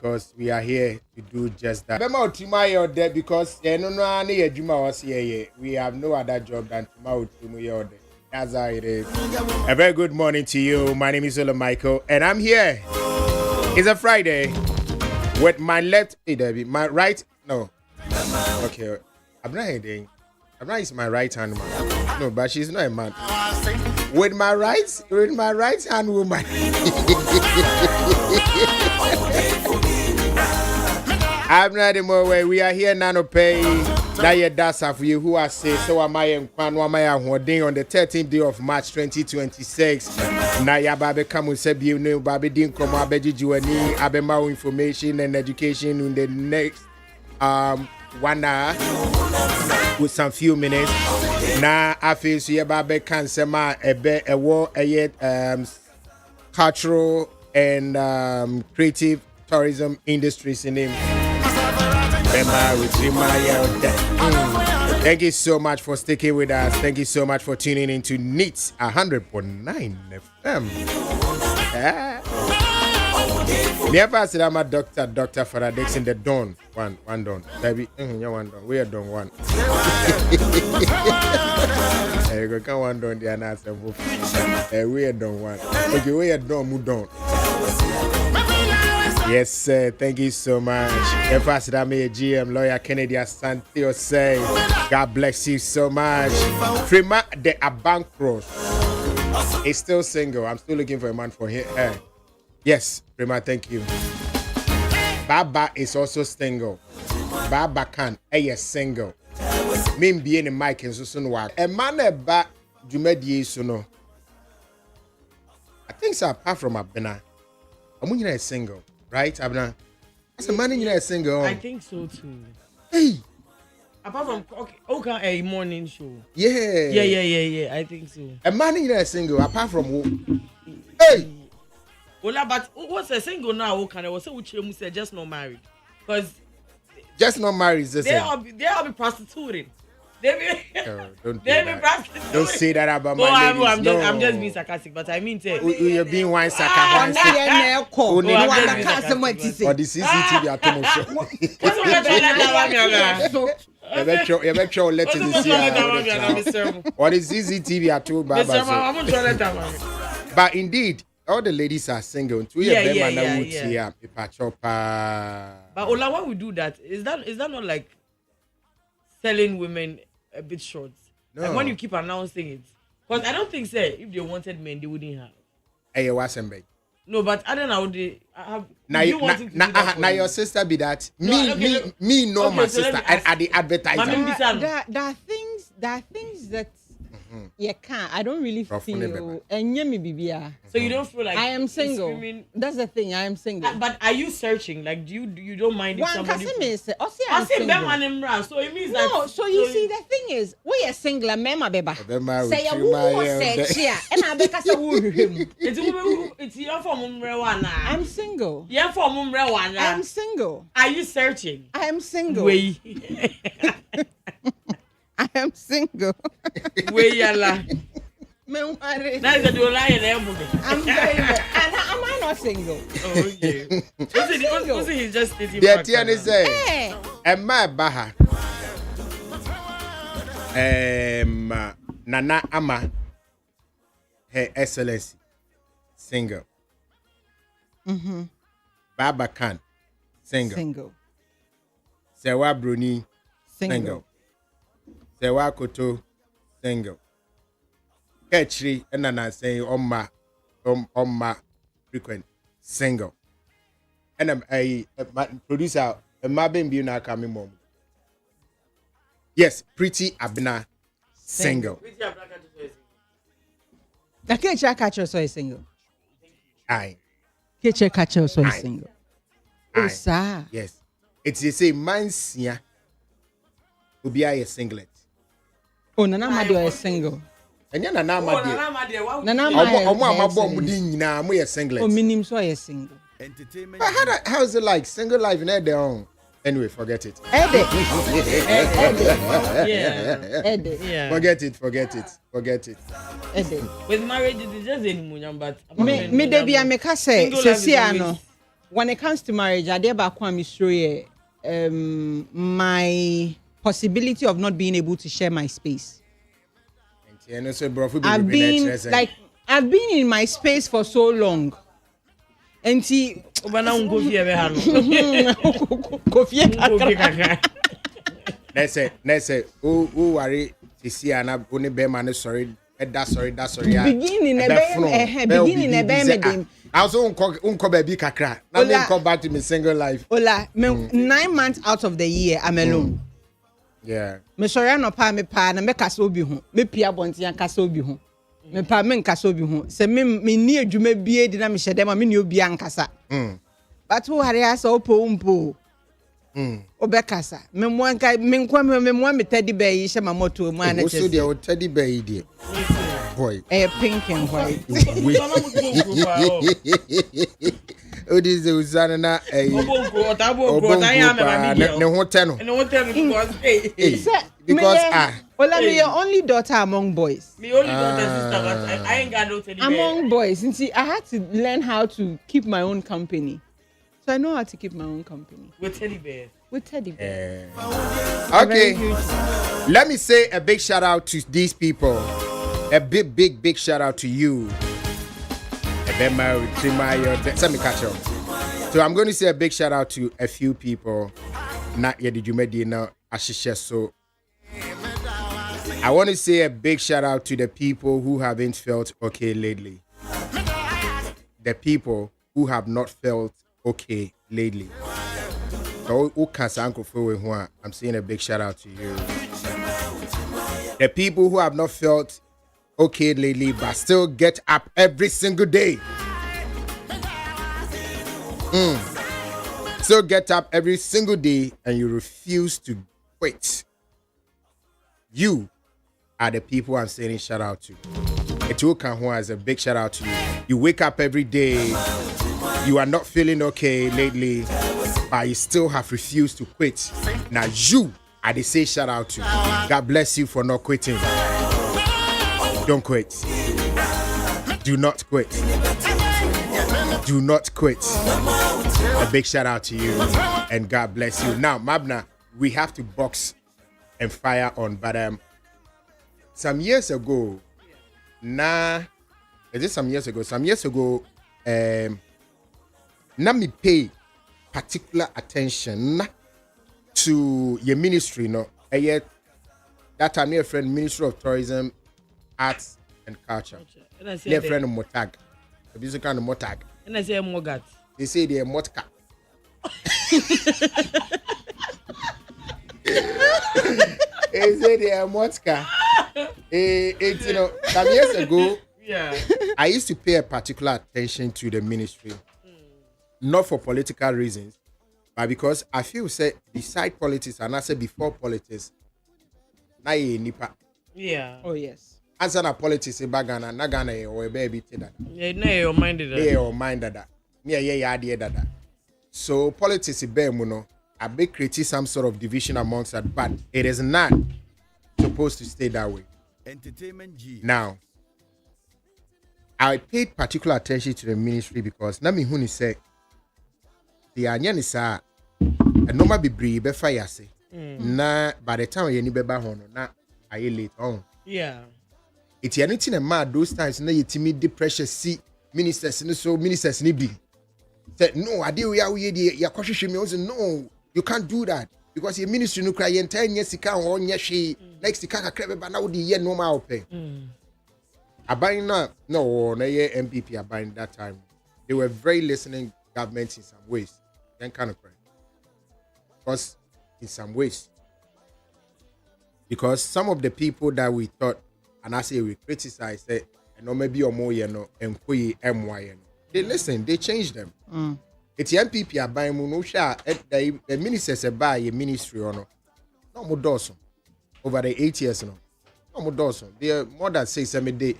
because we are here to do just that. Remember tomorrow there because we have no other job than tomorrow. That's how it is. A very good morning to you. My name is OLA Michael, and I'm here. It's a Friday with my left, my right. No, okay. I'm not heading. I'm not using my right hand, man. No, but she's not a man. With my right hand, woman. I'm not anymore way. We are here now to pay that year that's for you who are say so am I and Kwan Wamaya on the 13th day of March 2026. Now ya baby come with you know baby didn't come abeji juani abema information and education in the next 1 hour with some few minutes. Now I feel so ya baby can sema a war cultural and creative tourism industries in him. Thank you so much for sticking with us. Thank you so much for tuning in to NEET 100.9 FM. Never said I'm a Dr. Faradix in the dawn. One dawn. Baby, you one dawn. We are done one. You go one dawn, the answer. We are done one. Okay, we are done, move on. Yes, sir. Thank you so much. First, I'm a GM lawyer Kennedy Asante say, God bless you so much. Prima the Abankros is still single. I'm still looking for a man for her. Yes, Prima, thank you. Baba is also single. Baba can is single. Me being a mic and so work. A man about Jumedi Suno. I think so apart from Abena. I'm a single. Right, Abna? As a man in a single. I think so too. Hey. Apart from okay, a morning show. Yeah. I think so. A man in a single, apart from who? Hey. Well, but what's a single now? Who can I was say just not married? Because just not married is the same. They all be prostituting. Don't say that about my ladies. I'm just being sarcastic, but I mean you're being one sarcastic. Or the CCTV at home. You make sure let it see. Or the CCTV at home. But indeed, all the ladies are single. Yeah. But Ola, when we do that, is that not like selling women a bit short? No. Like when you keep announcing it, because I don't think if they wanted men they wouldn't have. Hey, wasn't big. No, but I don't know. They have. Now your sister be that. Me, no, my sister. At the advertiser. There are things that. Yeah, can't. I don't really feel. And so you don't feel like I am single. That's the thing. I am single. But are you searching? Like, do you don't mind if somebody? I'm single. So it means that. No. So you see, the thing is, we are single. Mema beba. Say a who say chia. And I beka say who. It's your form umrewana. I'm single. Your form umrewana. I'm single. Are you searching? I am single. Wait. I am single. Wait, yalla. I'm very and am I not single? Oh, okay. He's just stating the TN is say, am I baha? Nana Ama, Her Excellency, single. Baba Khan, single. Sewa Bruni, single. Sewa Koto, single. Ketri, and then I say, my frequent, single. And I'm a producer, a Mabin Buna coming mom. Yes, Pretty Abna, single. The Ketcher catcher so is single. Aye. Ketcher catcher so is single. Oh, sir. Yes. It's the same man's yeah. Will be a singlet. Oh, Nana Madio is single. And you're Nana Madio. Nana Madio, singlet. Oh, minim so is single. Entertainment. How is it like? Single life in their own. Anyway, forget it. Yeah. Forget it. With marriage, it is just any but me debi ameka say Ceciano. when it comes to marriage, I dare my possibility of not being able to share my space. I've been in my space for so long. And see, let's say, who worry to see an only bear sorry. That's sorry. Beginning a bear. I also unko baby kakra. Now me come back to my single life. Ola, 9 months out of the year I'm alone. Yeah. Me sorry no pa me pa na me kasa obi ho. Me pia bonti an kasa obi ho. Me pa me nkasa obi ho. Se me ni adwuma bie di na me hyede ma me ni obi an kasa. But who hari asa opo umpo. Obekasa. Me mo me teddy bear yi she ma moto mu ana chese. Also the teddy bear yi boy. Pink and white. Oh, this is Uzana. Because Ola, me your only daughter among boys. Me only daughter sister, but I ain't got no teddy bear. Among boys, and see, I had to learn how to keep my own company. So I know how to keep my own company. With teddy bears. With teddy bears. Okay. Let me say a big shout out to these people. A big shout out to you. So I'm going to say a big shout out to a few people. Not yet did you make dinner so I want to say a big shout out to the people who haven't felt okay lately. The people who have not felt okay lately. So I'm saying a big shout out to you. The people who have not felt okay lately but still get up every single day. Still get up every single day and you refuse to quit. You are the people I'm saying shout out to. Etuokanhua is a big shout out to you. You wake up every day. You are not feeling okay lately, but you still have refused to quit. Now you are the say shout out to. God bless you for not quitting. Don't quit. Do not quit. Do not quit. A big shout out to you and God bless you. Now, Mabna, we have to box and fire on, but some years ago, na me pay particular attention to your ministry, no? And yet, that time, your friend, Ministry of Tourism, Arts and Culture. Your friend of Motag. The music kind of Motag. And I say Mogat. They say they're Motka. They say they're Motka. It's, you know, some years ago, I used to pay a particular attention to the ministry. Not for political reasons, but because I feel say beside politics and I say before politics, na ye nipa. Yeah. Oh yes. As na politics in Bagana, na Ghana or baby that. Yeah, na your mind that. Yeah, your mind that. Me yeah idea that. So politics is bare muno. I be creating some sort of division amongst that, but it is not supposed to stay that way. Entertainment G. Now, I paid particular attention to the ministry because na me huni say the anya sa a normal be brave be fire say na by the time you ni beba ho no na aye late on. Yeah. It's anything a mad those times na yetimi the pressure see ministers ni so ministers ni be said no ade we are we dey yakohwehwe me say no you can't do that because your ministry no cry entire year sika ho nya hwe next sika kakra beba na wo dey ye normal open. Aban na ye MPP aban that time they were very listening government in some ways. Then kind of cry. Because in some ways. Because some of the people that we thought, and I say we criticize, say, no, maybe or more, and MY, they listen, they change them. It's the MPP are buying Munosha, the ministers are buying a ministry or no more Dawson. Over the 8 years, no more Dawson. They are more than 6 every day.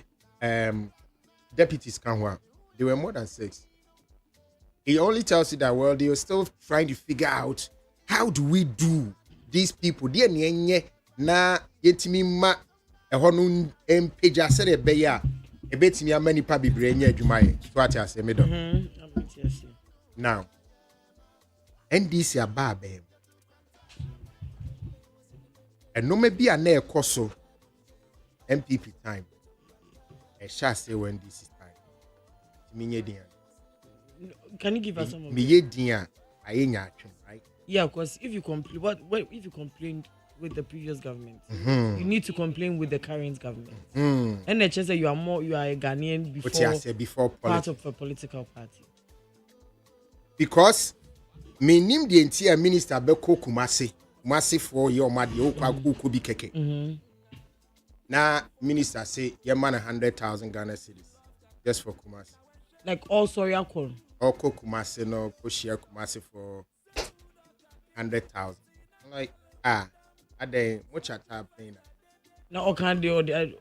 Deputies can they were more than 6. It only tells you that, well, they are still trying to figure out how do we do these people. They na yetimi ma ehonu empeja sere be ya ebetimi amani pa bibre nya adwumaye so ati ase me do. Now NDC aba abem. And no maybe a na ekoso MPP time. I shall say when this is time. Can you give us some of right? Yeah, because if you complain, what if you complained with the previous government, you need to complain with the current government. And the chance that you are a Ghanaian before part of a political party. Because me nim the entire minister beko Kumasi for your madi ukubi keke. Now minister say your man 100,000 Ghana cedis just for Kumasi. Like all Soria Kon. Or Kumasi no share Kumasi for 100,000. I'm like are they much at paying that? Now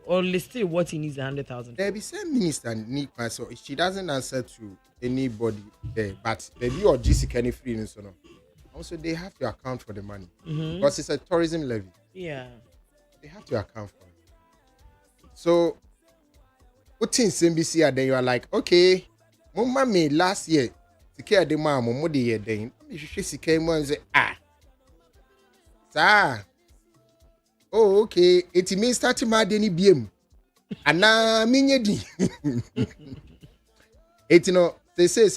or listed what he needs 100,000. There be same minister need so she doesn't answer to anybody there, but maybe or GC can free and so on. Also, they have to account for the money because it's a tourism levy. Yeah, they have to account for it. So, put in CNBC and then you are like, okay, Mama me last year to care the mom, Momo the year then. She came and say, sir. Oh, okay. It means starting my Denny BM. And now, Minyedi. It they say,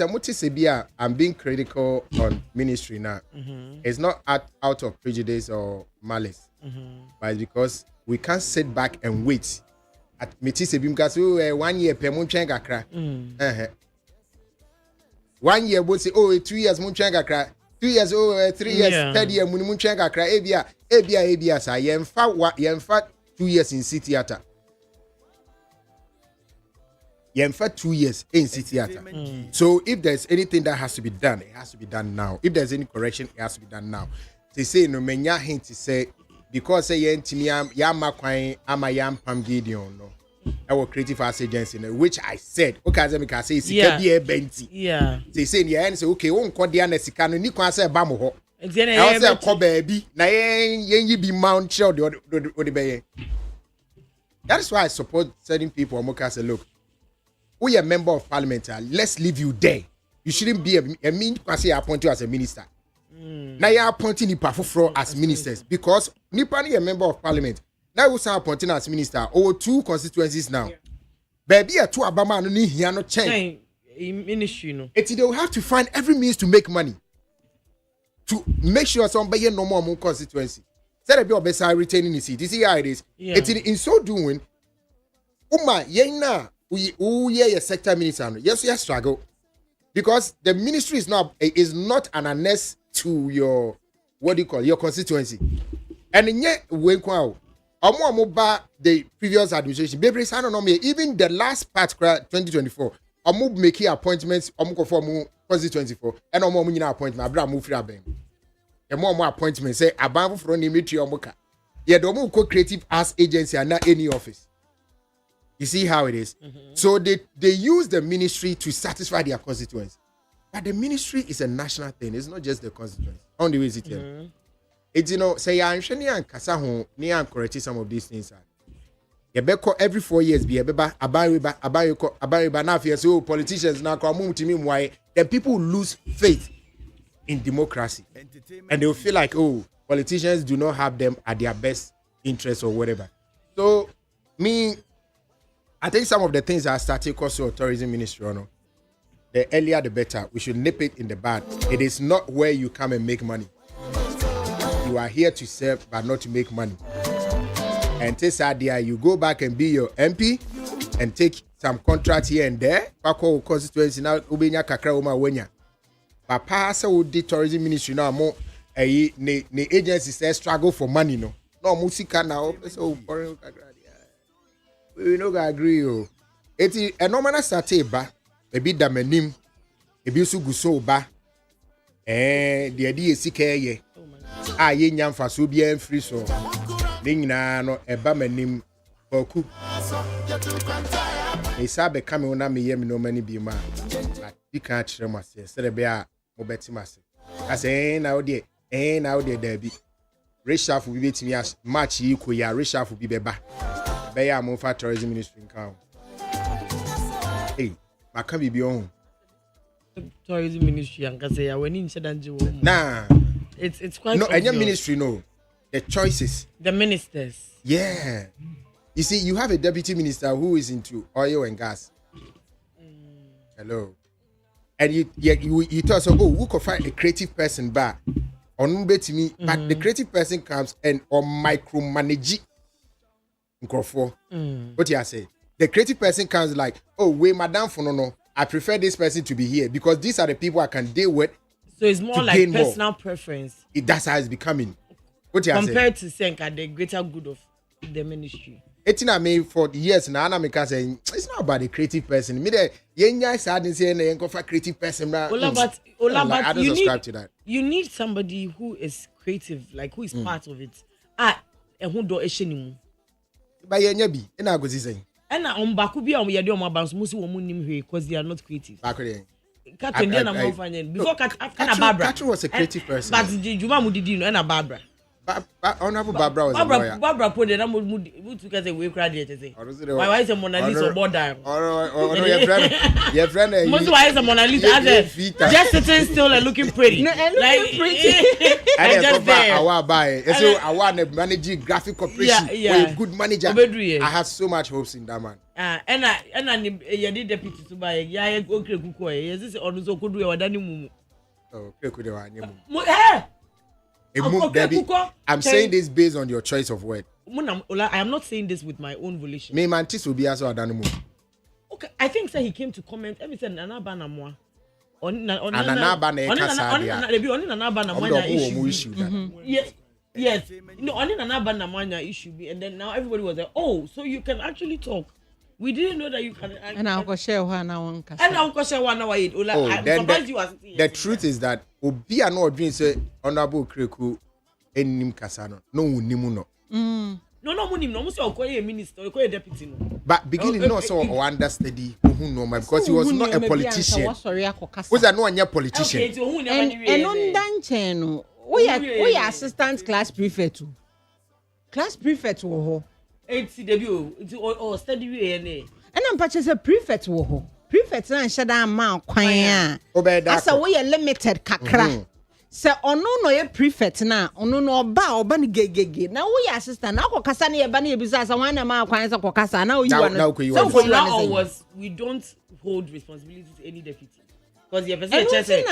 I'm being critical on ministry now. It's not out of prejudice or malice, but it's because we can't sit back and wait. At Metisebim, because 1 year per Munchangakra. 1 year would say, 2 years Munchangakra. 2 years, 3 years, 3 years, Munchangakra, Abia, sir. Yemfa 2 years in city theater. Yemfa 2 years in city theater. So if there's anything that has to be done, it has to be done now. If there's any correction, it has to be done now. They say no menya hint to say because say yentimi yama kwan ama yam pam Gideon no. Our creative arts agency, which I said, okay, as I say, benti. Yeah. They say, yeah, say, okay, won't call the Anesicano, ni can say Bamoho. I was a call baby, na ye be mount child or the bay. That's why I support certain people. Moka say, look, we are a member of parliament, let's leave you there. You shouldn't be a mean person appointed as a minister. Now you're appointing Nipa Fufro as ministers because Nipa is a member of parliament. Now we are appointing as minister over 2 constituencies now. Baby, a 2 Abama no need here no change. Ministry no. They will have to find every means to make money to make sure somebody no more constituency. Said a bit of best retaining the seat. You see how it is. Yeah. In so doing, yena we sector minister. Yes, we struggle because the ministry is not an annex to your your constituency. And yet when the previous administration, even the last part 2024, making appointments for constituency and appointment. Abraham move free abeng. The more appointments say above from Dimitri Omoka. Yeah, the creative arts agency and not any office. You see how it is. So they use the ministry to satisfy their constituents. But the ministry is a national thing. It's not just the constituents. On the way it is. It's say I'm shani and Kasaho near correct some of these things. Yebeko every 4 years be abariba now fear so politicians now come to me why the people lose faith in democracy. And they'll feel like politicians do not have them at their best interest or whatever. So I think some of the things that started also tourism ministry the earlier the better. We should nip it in the bud. It is not where you come and make money. You are here to serve, but not to make money. And this idea, you go back and be your MP and take some contract here and there. Pako constituency now, ubenya kakra uma wenya. Papa sa udi tourism ministry now mo ne agency say struggle for money no. No musika now so foreign kakra. We no go agree yo. Eti enomana sate ba, ebi damanim, ebi su guso ba. The idea is ye. Ye nyamfa so bia free so ne nyina no eba manim oku e sabe kame wona me yem no mani bi ma bi kan kire mase sere be a mo beti mase ase na wo de da bi reshafu bi betimi as match yi ko ya reshafu bi beba be ya mo fa tourism ministry nkan maka bi on tourism ministry and can say when in Shedanji. Nah. It's quite no, and your obvious. ministry, no. The choices. The ministers. Yeah. You see, you have a deputy minister who is into oil and gas. Hello. And you tell us, oh, who could find a creative person back? On to me, but the creative person comes and or micromanage. What you say? The creative person comes like, oh, wait, madam, for no. I prefer this person to be here because these are the people I can deal with. So it's more like personal preference. That's how it's becoming. What you compared to Senka, the greater good of the ministry. It's not me for years now. I'm saying it's not about the creative person. Me the yenya sadness here na yenko for creative person. Ola, but I don't subscribe to that. You need somebody who is creative, like who is part of it. And who do eshenimu. But yenya bi, ena go saying. And on baku bi yede on abanso musi wo munim hwe because they are not creative. Back there. Before Barbara. Katru was a creative person. But Juma Mudidi no na Barbara. Honorable Barbara was a lawyer. Barbara put the number to get away graduate. Why is a Mona Lisa or border? Oh, your friend. Most why is a Mona Lisa just sitting still and looking pretty. No, and looking pretty. And just there. I buy. So I want to manage graphic corporation. Yeah. A good manager. I have so much hopes in that man. And you did deputy to buy. Yeah, okay, kuko. Yes, this on so could do your Danny Mumu. Oh, okay, I'm saying this based on your choice of word. I am not saying this with my own volition. Me mantis will be as well done. Okay, I think so he came to comment. Every said Nanabana moi. Yes. No, only Nanabana issue be, and then now everybody was like, oh, so you can actually talk. We didn't know that you can. And I'll go share one hour. And I'll go share 1 hour. I'm surprised you are sitting. The truth is that Obi are not dream say honorable Kreku enim kasano. No unimuno. No, munim no. Musi okoye minister, okoye deputy no. But beginning no so understudy who know because he was not a politician. Was that no one politician? Okay, so who never knew. And on danche no. We are assistant class prefect. Class prefect wo. It's debut. It's or study we and I'm patches a prefect wo. Prefect na shada ma kwan a. Asa we are limited kakra. Se ono no ye prefect na ono no oba ni gegege. Na we assistant na akokasa na ye ba na ye bisa asa wan na ma kwan sa kokasa na you want. So for now was we don't hold responsibility to any deputy. Because the person said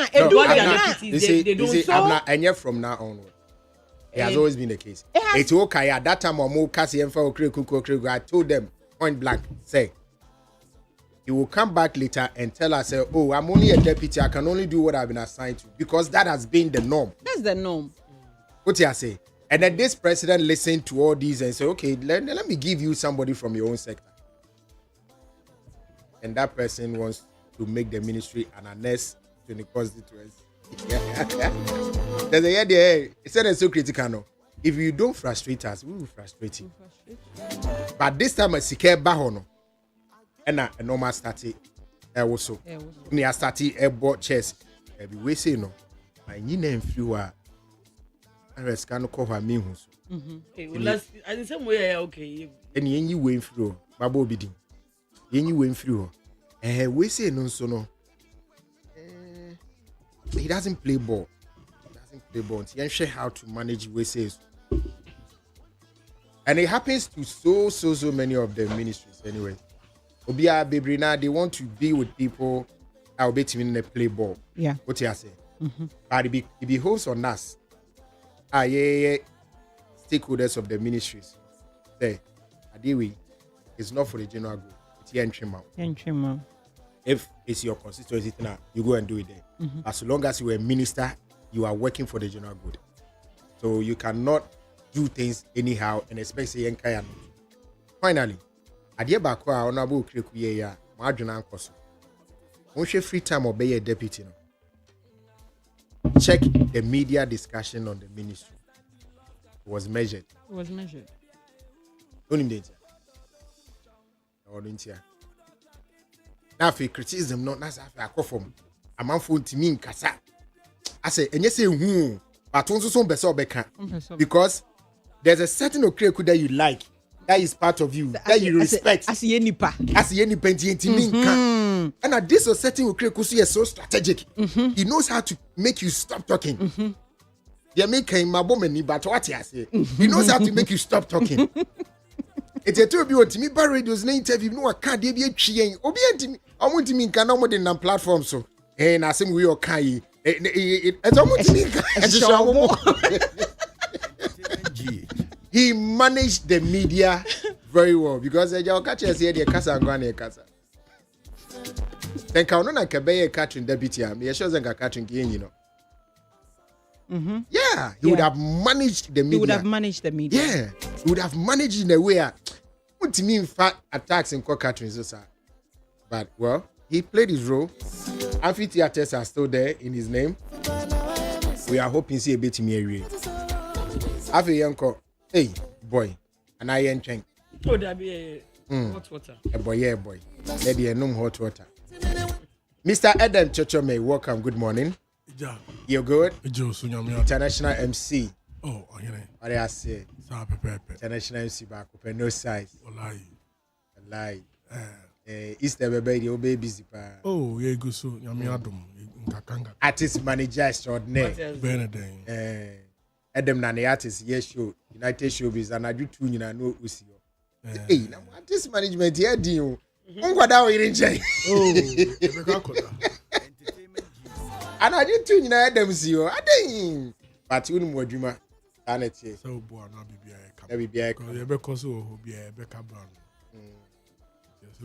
they don't so and from now on. It has always been the case. It's okay at that time or more Cassie and I told them point blank, say he will come back later and tell us, oh, I'm only a deputy, I can only do what I've been assigned to, because that has been the norm. That's the norm. What do you say? And then this president listened to all these and said, okay, let me give you somebody from your own sector. And that person wants to make the ministry an annex to the constituency. There's a idea. It's not so critical. No? If you don't frustrate us, we will frustrate you. But this time, I see Bahono and a normal started. Also, me I started a board chess. Every way say no. My name few are. I was going to cover me. The same way, okay. And you went through. Babo bidding. You went through. We say no, so no. He doesn't play ball. He doesn't share how to manage ways. And it happens to so many of the ministries anyway. Obia Bebrina, they want to be with people I'll bet him in the play ball. Yeah. What you say? But it behoves on us. Stakeholders of the ministries. Say, Adiwi, it's not for the general good. It's entry. If it's your constituency now, you go and do it there. As long as you are a minister, you are working for the general good. So you cannot do things anyhow, and especially in Kaya. Finally, Adia Bakwa, Honorable Krikuya, Marjana Koso. Once you free time, obey a deputy. Check the media discussion on the ministry. It was measured. Don't even now, if you criticism, not as I call from a man for to me in Casa. I say, and you say, who, but also some better because there's a certain okreku that you like, that is part of you, that you respect. As ye nipa. As ye nipa, And this or setting will create is so strategic. He knows how to make you stop talking. They make him my woman, but what I say, he knows how to make you stop talking. It's a two to me, but radio's name interview. No, I can't be a chain. Obedient, I want to mean can no more than platform. So, and I say we are Kai. It's almost he managed the media very well because the catch us here, the Casa and Granny Casa. Then Kaunona Kabeye catching deputy, me shows and catching game, you know. Yeah, he would have managed the media. He would have managed the media. Yeah, he would have managed in a way. What to me, in fact, attacks in Catherine Sosa. But well, he played his role. Amphitheaters are still there in his name. We are hoping to see a bit more. Have a young call. Hey, boy, and I ain't trying. Oh, that be hot water. A boy, yeah, boy. Lady, no hot water. Mr. Eden Chochome, welcome. Good morning. Yeah. You're good? International MC. Oh, okay. What do I say? International MC back up, no size. Lie. Easter baby, the baby busy. Oh, yeah, good so. Artist manager extraordinaire. Benedict. Adam Nani artist, yes, show. United Showbiz, and I do two, you know, Usi. Hey, now artist management here, do you? Oh, and I did two, you know, Adam see you. I didn't. But you know what you want. So, boy, not be a because who be a Becca Brown.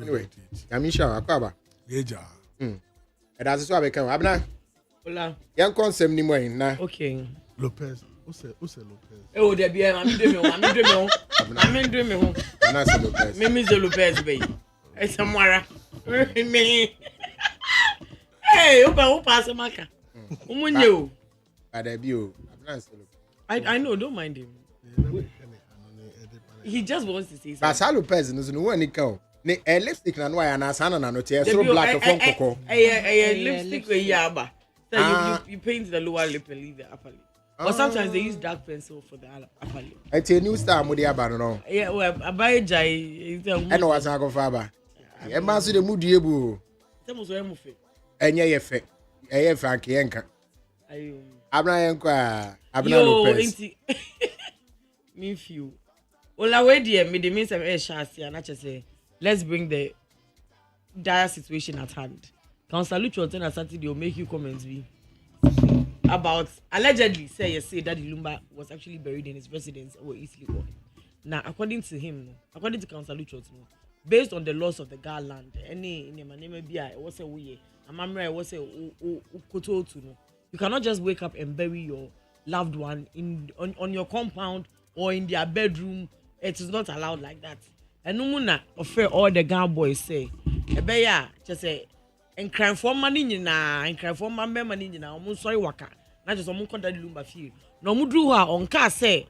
Anyway, I'm sure Aquaba. Yeah. And that's why I become Abna. Hola. Young concept anymore now. Okay. Lopez. Who's Lopez? Oh, there be I'm doing me home. Lopez. Me Mr. Lopez, baby. It's Samara. Me. Hey, who pass a marker? Umunyo. But I know, don't mind him. He just wants to say something. But Lopez knows no one can. A lipstick and why and asana no tear so black of Coco. Lipstick with yaba. So you paint the lower lip and leave the upper lip. Or sometimes they use dark pencil for the upper lip. It's a new star with the abano. Yeah, well, I buy a jay. I know what's not faba. A mass of the moody able. That was where And yeah, effect. A Frank Yanka. Abraham Lopez. Me few. Well, I wait here. Me the means of air chassis and I just say, let's bring the dire situation at hand. Councillor Lucho on Saturday will make you comments about allegedly say that Lumba was actually buried in his residence or easily born. Now, according to him, according to Councillor Lucho, based on the laws of the Garland, any name was a way, a mamre was a koto to no. You cannot just wake up and bury your loved one on your compound or in their bedroom. It is not allowed like that. And no one afraid all the Ghana boys say, "Ebeya, just say, and cry for money na, and cry for money na. Almost sorry waka. Not just almost contact Lumba feel. No mudru ha on car say,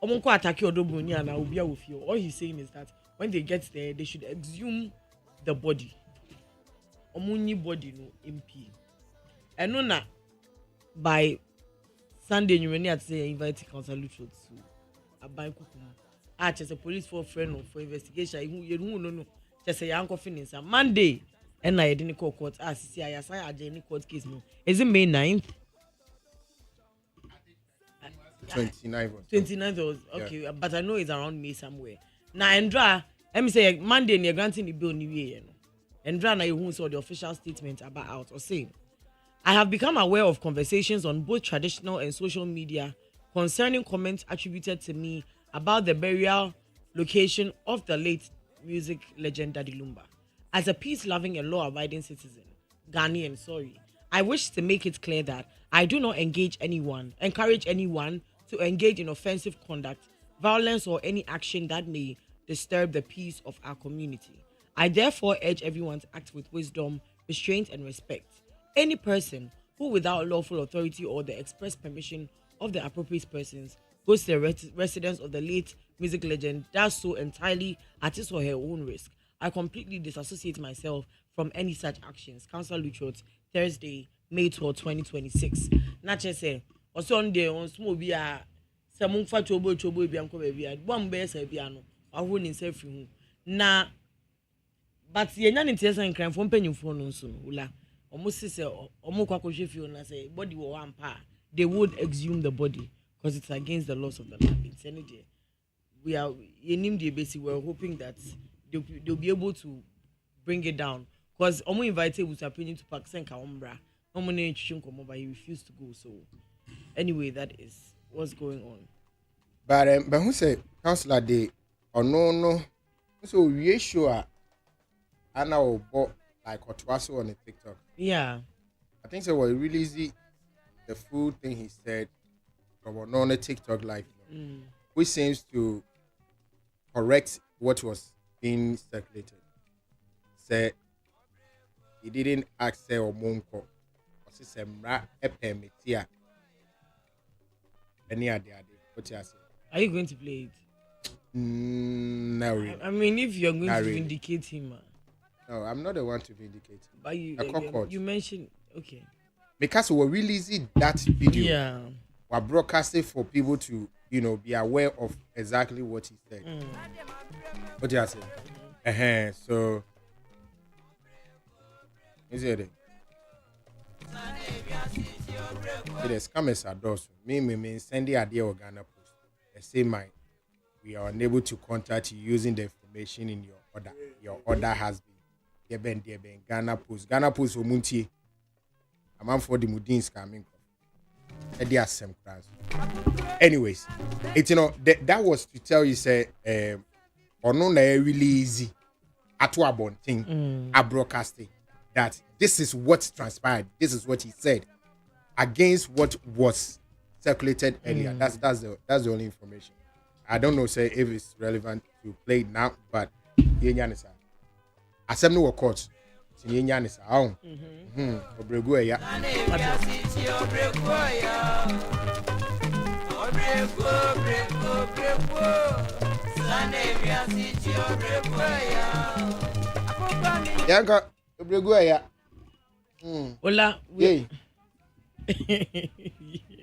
almost attack your dobunia and I will be with you." All he's saying is that when they get there, they should exhume the body. Omuni body no MP. And no na by Sunday you need to say invite Councillor Lucho to abai kukum. Just a police for friend for investigation. You no. Just a young coffin Monday. And I didn't call court. See, I assigned a Jenny court case. No, is it May 9th? 29th was okay, yeah. But I know it's around May somewhere. Now, Andra, let me say Monday, you're granting the bill new year. Andra, now you saw the official statement about out or saying, I have become aware of conversations on both traditional and social media concerning comments attributed to me about the burial location of the late music legend Daddy Lumba. As a peace-loving and law-abiding citizen, Ghanaian, I wish to make it clear that I do not encourage anyone to engage in offensive conduct, violence, or any action that may disturb the peace of our community. I therefore urge everyone to act with wisdom, restraint, and respect. Any person who, without lawful authority or the express permission of the appropriate persons, goes to the residence of the late music legend does so entirely at his or her own risk. I completely disassociate myself from any such actions. Councillor Luchot, Thursday, May 12, 2026. Not just say, or Sunday on small beer, some fat chobo bianco baby, one bear say piano, or who in self. Now, But ye nyan ntia san kran fo mpanyimfo no nso no ula almost say omo kwa kohwe fi na say body wo one pa they would exhume the body because it's against the laws of the land. It's any day. We are in the basic we're hoping that they'll be able to bring it down because omo invited was opinion to Pakistan ka ombra omo na chuchun komo but he refused to go. So anyway, that is what's going on. But who say councillor day or no so we sure I know like Otwaso on the TikTok. Yeah. I think so we released the full thing he said from on the TikTok live, which seems to correct what was being circulated. Say he didn't ask say or monko or say mra epemitia any idea what you say. Are you going to play it? No, really. I mean, if you're going Not to really. vindicate him, No, I'm not the one to vindicate him. but you mentioned okay. Because we're releasing that video. Yeah. We're broadcasting for people to, be aware of exactly what he said. What do you say? So, is it? It is coming Sados. Me, send the idea of Ghana Post. They say, we are unable to contact you using the information in your order. Your order has been Ghana Post. Ghana Post Omunti. I'm for the Mudins coming. Anyways, it's that was to tell you say or no really easy at one thing a broadcasting that this is what transpired, this is what he said against what was circulated earlier. That's the only information. I don't know say if it's relevant to play it now, but yenyanisa assembly were court yenyanisa obregu ya Yanka obregu ya Ola we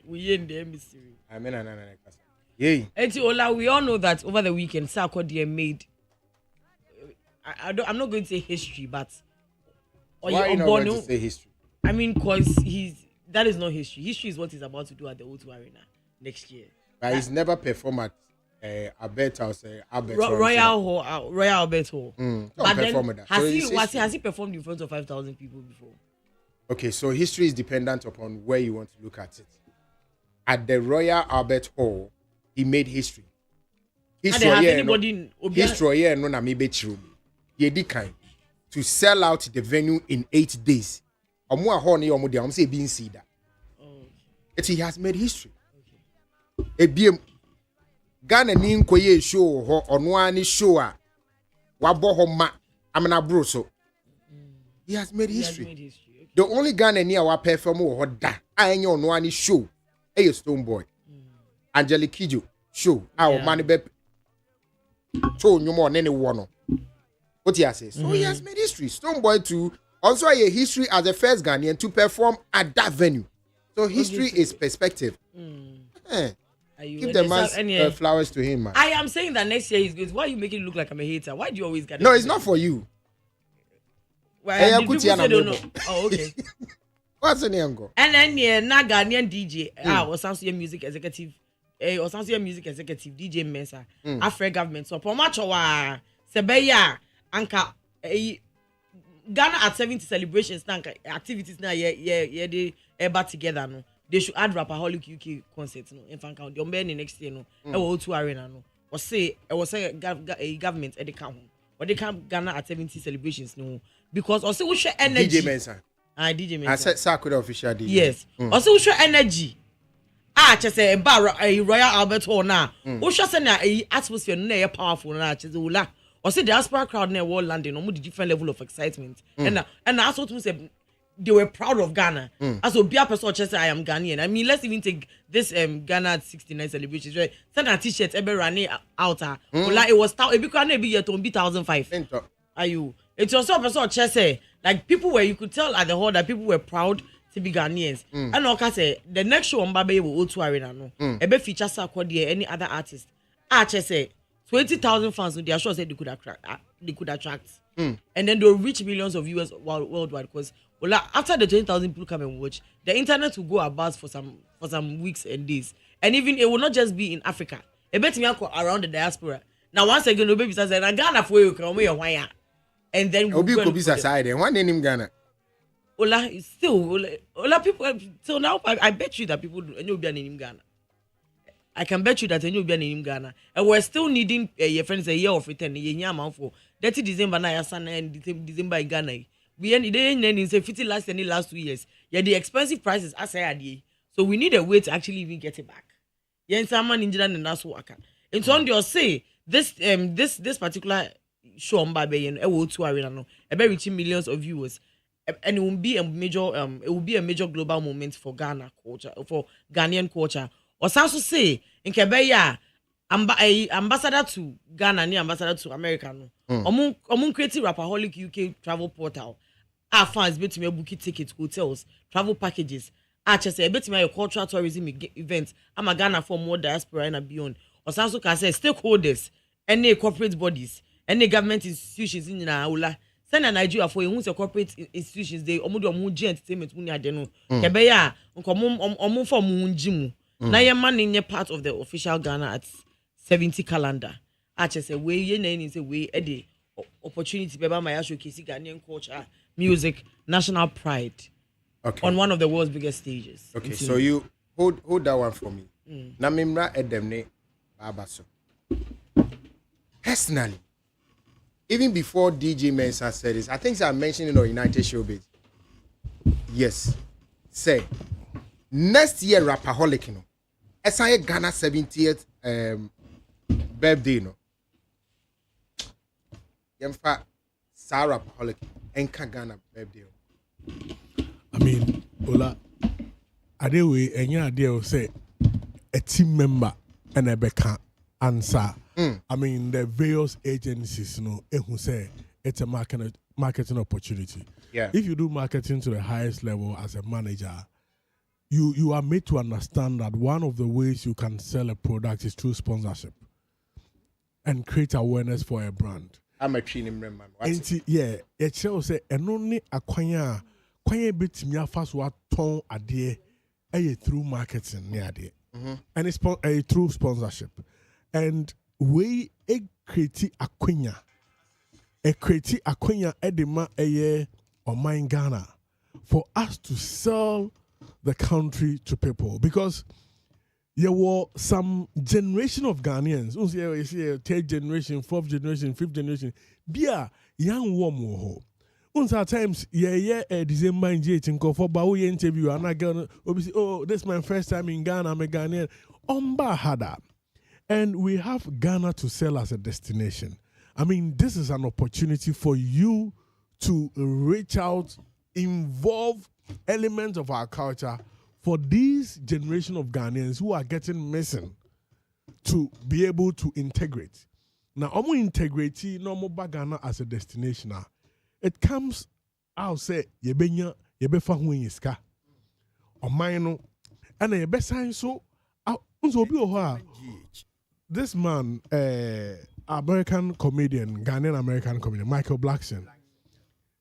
we in the embassy. I mean kasa yey Eti Ola, we all know that over the weekend Sarkodie made I'm not going to say history, but why are you not going to say history? I mean, because that is not history. History is what he's about to do at the O2 Arena next year. But he's never performed at Albert House, Albert Royal Albert Hall. But then, has he performed in front of 5,000 people before? Okay, so history is dependent upon where you want to look at it. At the Royal Albert Hall, he made history. History, no na me bechiru. Yedi kind to sell out the venue in 8 days. Omo a hall ni omo dia, omo say being see that. He has made history. Ebiem Ghana ni nkoye show ho ono ani show a wabo ho ma amena bro so. He has made history. Okay. The only Ghana ni a wa perform ho da a enye ono ani show e Stone Boy. Angelique Kidjo show a o man be show nyumo ne wo no. What he says. So he has made history. Stone Boy too also a history as the first Ghanaian to perform at that venue. So history is perspective. Give the man flowers to him, man. I am saying that next year he's good. Why are you making it look like I'm a hater? Why do you always get? No, it's not for you. Well, people say don't know. Oh, okay. What's the name go? And then na Ghanaian DJ. Or some music executive. Or some music executive DJ Mensa. Afro government. So for much wa sebeya anka Ghana at 70 celebrations nanka activities na they eba together no. They should add Rapaholic UK concerts no in fan count. Your men next year no. O2 Arena no. Or say a government at the count. Or they come Ghana at 70 celebrations no. Because also we share energy. DJ Mensa. DJ Mensa. I said Sakura official DJ. Yes. Also we share energy. Just say a Royal Albert Hall na. We share say na atmosphere no powerful na just ula. Or say the diaspora crowd near World London no the different level of excitement. And also to say they were proud of Ghana. As a beer person just say I am Ghanaian. I mean, let's even take this Ghana 69 celebrations. Right? Send a t-shirt every running out. It was be yet on 1,005. Are you? It's also a person just say like people where you could tell at the hall that people were proud to be Ghanaians. And okay say the next show on Babe will O2 Arena no. Ebe feature Sarkodie any other artist. Just say 20,000 fans on their show said they could attract. and then they'll reach millions of viewers worldwide. Because after the 20,000 people come and watch, the internet will go about for some weeks and days, and even it will not just be in Africa. A bit around the diaspora. Now once again, the baby says, "Ghana for you, come here, why?" And then we'll go side and one name Ghana. Ola people till now. I bet you that people and you'll be in Ghana. I can bet you that you'll be in Ghana, and we're still needing your friends a year of return. Year amount for 30 December na yasana and December in Ghana. We ended in say 50 last 2 years. Yeah, the expensive prices as I had. So we need a way to actually even get it back. Yeah, someone in Ghana and that's what I can. And so on your say this particular show on Babe and O2 Arena no, about reaching millions of viewers. And it will be a major global moment for Ghana culture, for Ghanaian culture. Or sounds to say in Kebeya, ambassador to Ghana, ni ambassador to America. No, omun creative Rapaholic UK travel portal. Our fans bet me book tickets, hotels, travel packages. Just say bet me your cultural tourism events. I'm a Ghana for more diaspora and beyond. Or sounds to say stakeholders, any corporate bodies, any government institutions in Naula. Send a Nigeria for you corporate institutions. They omudu entertainment muni adeno. Kebeya omu for munjimu. Na your man in part of the official Ghana at 70 calendar. Just say way ye name is a way the opportunity beba my showcase Ghanaian culture, music, national pride. Okay. On one of the world's biggest stages. Okay, so you hold that one for me. Namimra edemne babaso. Personally, even before DJ Mensah said this, I think I mentioned it on United Showbiz. Yes. Say, next year, Rapaholic, you know, SIA Ghana 70th birthday, you know. Yemfa Sarah Rapaholic, Enka Ghana birthday. I mean, Ola, Adewe, and your idea will say a team member and a becca answer. I mean, the various agencies, you know, who say it's a marketing opportunity. Yeah. If you do marketing to the highest level as a manager, you are made to understand that one of the ways you can sell a product is through sponsorship and create awareness for a brand. I'm a training member. Yeah, it shows say and only acquire bit me fast what ton a day through marketing near day. And it's through sponsorship. And we create akwenya edema or mine Ghana for us to sell the country to people, because there were some generation of Ghanaians, third generation, fourth generation, fifth generation, be a young woman. At times, December in J for Bawi interview, and I go, oh, this is my first time in Ghana, I'm a Ghanaian. Omba Hada. And we have Ghana to sell as a destination. I mean, this is an opportunity for you to reach out, involve elements of our culture for these generation of Ghanaians who are getting missing to be able to integrate. Now, omo integrate no more Ghana as a destination. It comes out say yebenya yebefa hu yiska. Omaino and yebe sign so unzo bi oho. This man, American comedian, Ghanaian American comedian, Michael Blackson,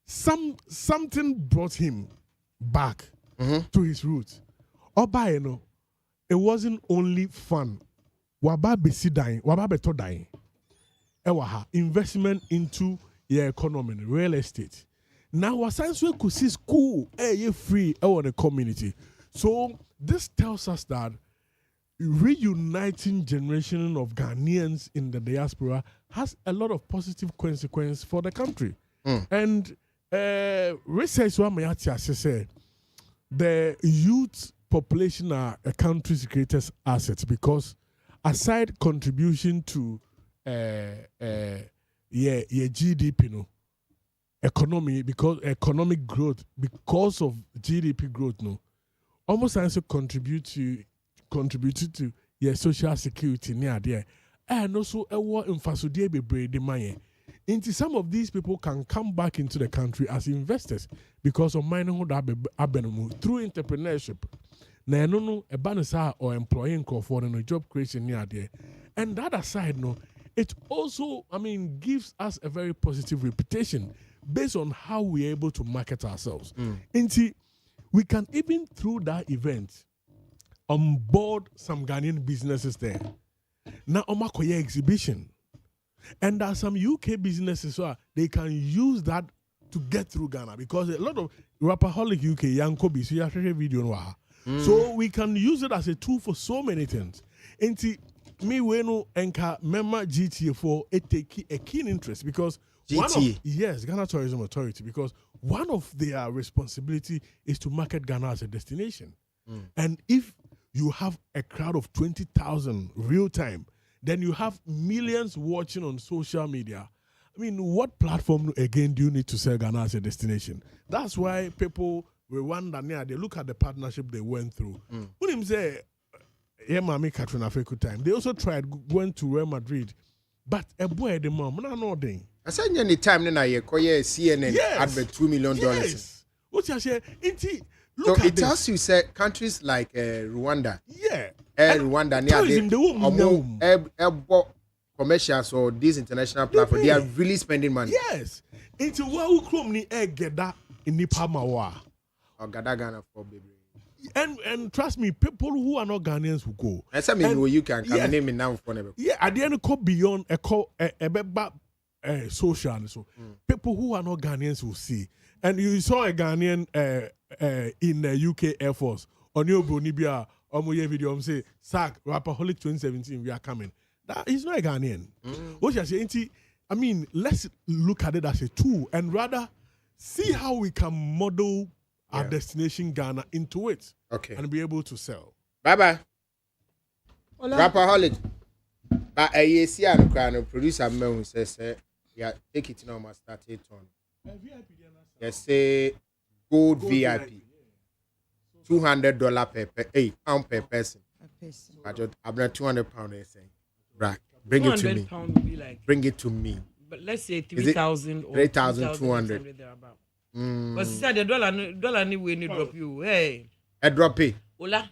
something brought him back to his roots. Oba, you know, it wasn't only fun. Waba besi dying, waba beto dying. Ewaha investment into your economy, real estate. Now, what science we could see school, you free, the community. So this tells us that reuniting generation of Ghanaians in the diaspora has a lot of positive consequence for the country. And research say the youth population are a country's greatest assets, because aside contribution to GDP, no economy, because economic growth, because of GDP growth, no almost also contributed to your social security near there, and also a war in Fasudie be braid money. Into some of these people can come back into the country as investors because of mining through entrepreneurship. Now, no, a banner or employing for no job creation near there. And that aside, no, it also, gives us a very positive reputation based on how we're able to market ourselves. And see, we can even through that event onboard some Ghanaian businesses there. Now, Omakoye exhibition. And there are some UK businesses so they can use that to get through Ghana because a lot of Rapaholic UK, Yankobi, so you have a video. So we can use it as a tool for so many things. And see, me weno enka member GTA for a keen interest because Ghana Tourism Authority, because one of their responsibility is to market Ghana as a destination. And if you have a crowd of 20,000 real time, then you have millions watching on social media. What platform again do you need to sell Ghana as a destination? That's why people Rwanda they look at the partnership they went through. When him say, yeah, Mami Katrina Feku time, they also tried going to Real Madrid, but a boy the mom, no thing. I said any time then I acquire CNN advert $2 million. Yes. What you say? So it tells you say countries like Rwanda. Yeah. Rwanda near commercials or these international platforms, they are really spending money. Yes. Into what Chrome ni get that in Nipamawa. Or Ghana for baby. And trust me, people who are not Ghanaians will go. And some you can name it now for never. Yeah, at the end of beyond a social so people who are not Ghanaians will see. And you saw a Ghanaian in the UK Air Force on your Bonibia Omoye video say SAC Rapaholic 2017 we are coming. That is not a Ghanaian. What you say? Let's look at it as a tool and rather see how we can model our destination Ghana into it. Okay. And be able to sell. Bye. Rapaholic. But I see a producer man says, yeah, take it now, must start it on. Yes, say gold VIP. $200 pound per person. I'm not £200 saying. Right. Bring it to me. Would be like, bring it to me. But let's say 3,000 or 3,200. But sister, the dollar anyway need drop you. Hey. A drop it. Ola.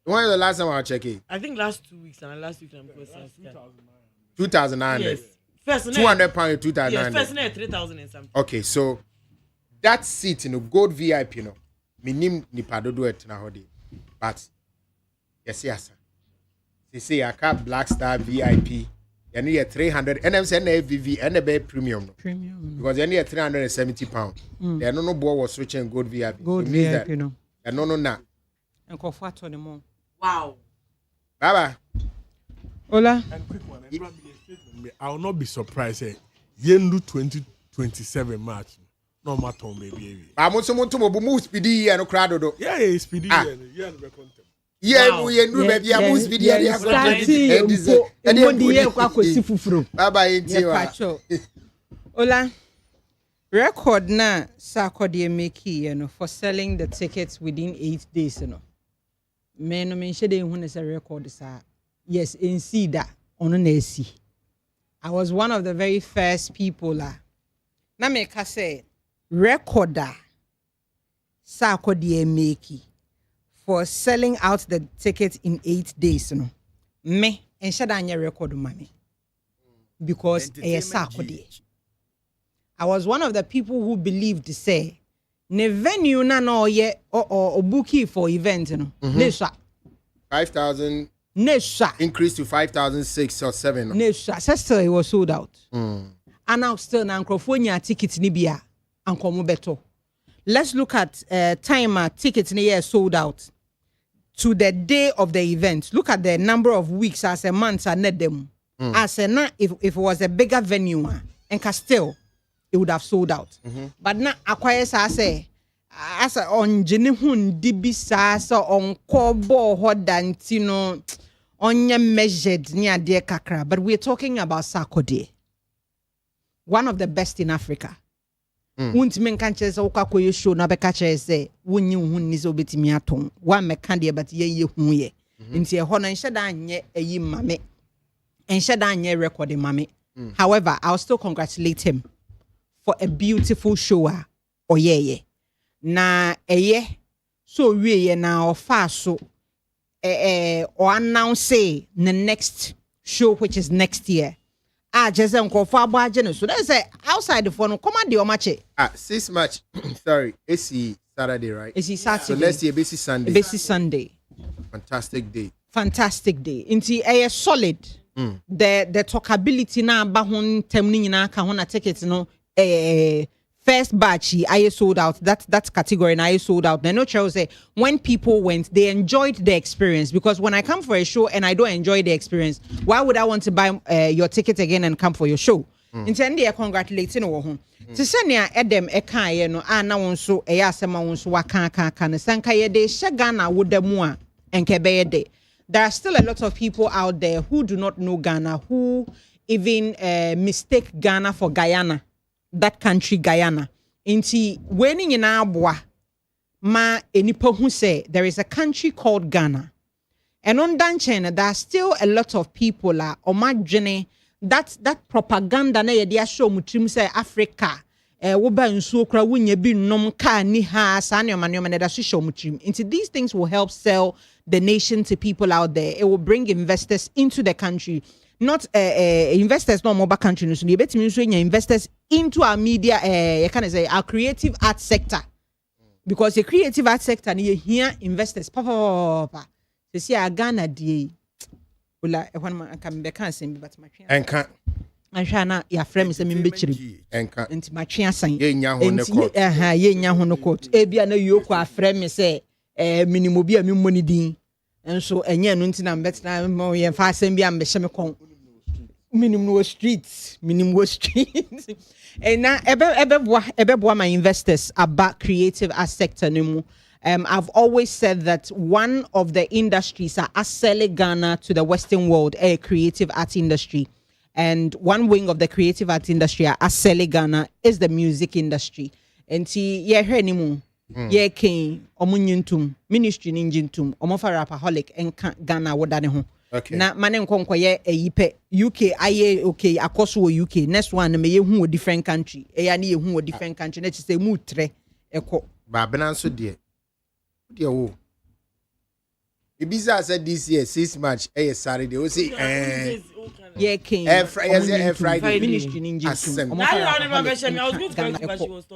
When was the last time I checked it? I think last 2 weeks and last week I'm going 2,900. Yes. First, £200 2,900. Yes, first night 3,000 and something. Okay, so that seat, gold VIP, minim ni padodo et na hodi. But yes. They say I got Black Star VIP. You need a 300 and I'm saying AVV and a bed premium. Because you need a £370. There no boy was switching gold VIP. Gold VIP, no. And And comfort on the more. Wow. Bye. Hola. And quick one. I will not be surprised. Yendu 2027 March. No matter maybe. I'm also want to move speedy and crowd. Yeah, speedy. Yeah, yeah, we do baby. I'm most speedy. Bye. Hola. Record na Sarkodie make for selling the tickets within 8 days. Men mention they want a record. Yes, in see that on an AC. I was one of the very first people. Na make I say recorder Sarkodie make for selling out the tickets in 8 days. Me and shadanya record money because Sarkodie. I was one of the people who believed to say, ne venue na no ye or bookie for event, Nesha 5,000 Nesha increase to 5,006 or 7. Nesha, sister, it was sold out. And now still na California tickets nibia and come better. Let's look at time tickets near sold out to the day of the event. Look at the number of weeks as a month and net them. As a na if it was a bigger venue and still it would have sold out. But now acquire say as on Jenihun Dibisa on Kobo Hodantino on your measured near dear Kakra. But we're talking about Sarkodie, one of the best in Africa. Won't men can't chase or Kakoy show na bekache say, when you who is obetimiaton, one mecandia but ye huye. Into a honor and shadan ye a ye mame and shadan ye recording mammy. However, I'll still congratulate him for a beautiful show or ye. Na so we now fast so or announce say the next show which is next year. just nkofo agbaje no so that's say outside the phone come on the omache 6 March sorry AC Saturday right AC Saturday so let's see BC Sunday fantastic day inti solid the talkability na ba ho ntem ni nyina ka ho na ticket no first batch I sold out that category and I sold out. Then no child say when people went they enjoyed the experience because when I come for a show and I don't enjoy the experience why would I want to buy your ticket again and come for your show intend they congratulating wo ho to senia edem eka ye no na won so e asema won so waka ne sanka ye de Ghana wodamu a enke be ye de. There are still a lot of people out there who do not know Ghana who even mistake Ghana for Guyana. That country Guyana. Inti winning in Abwa ma enipo who say there is a country called Ghana. And on China, there are still a lot of people la imagine that propaganda na ye show mutrim say Africa woba nsuo kra wunye bi nom ka ni ha sa ne na da show mutrim. Inti these things will help sell the nation to people out there. It will bring investors into the country. Not investors no mobile country no so you bet me so investors into our media you can say our creative art sector because the creative art sector you hear investors papa they see a Ghana die ola e man can be can say but my enka anhwana ya frame say me bechiri enka enti matwe asan ye nya ho ne court ye nya ho no court e bia na yoko a frame say minimo bia me money din enso enye no ntina mbetna mo ye fa asem bia mbehye me kon minimum streets and now ebe my investors about creative art sector nimu. I've always said that one of the industries are selling Ghana to the Western world, a creative art industry, and one wing of the creative art industry are selling Ghana is the music industry. And see, yeah, here anymore. Yeah, king omunyuntum ministry ninjintum omofa rapaholic and Ghana wodane ho. Okay. Na mane nkonko ye eyipe UK aye okay akoso UK next one me ye hu different country e ya na ye hu different country na chise mu tre eko ba bena so de wo Ibiza said this year 6 March Saturday o say yeah king Friday ministry ninjintum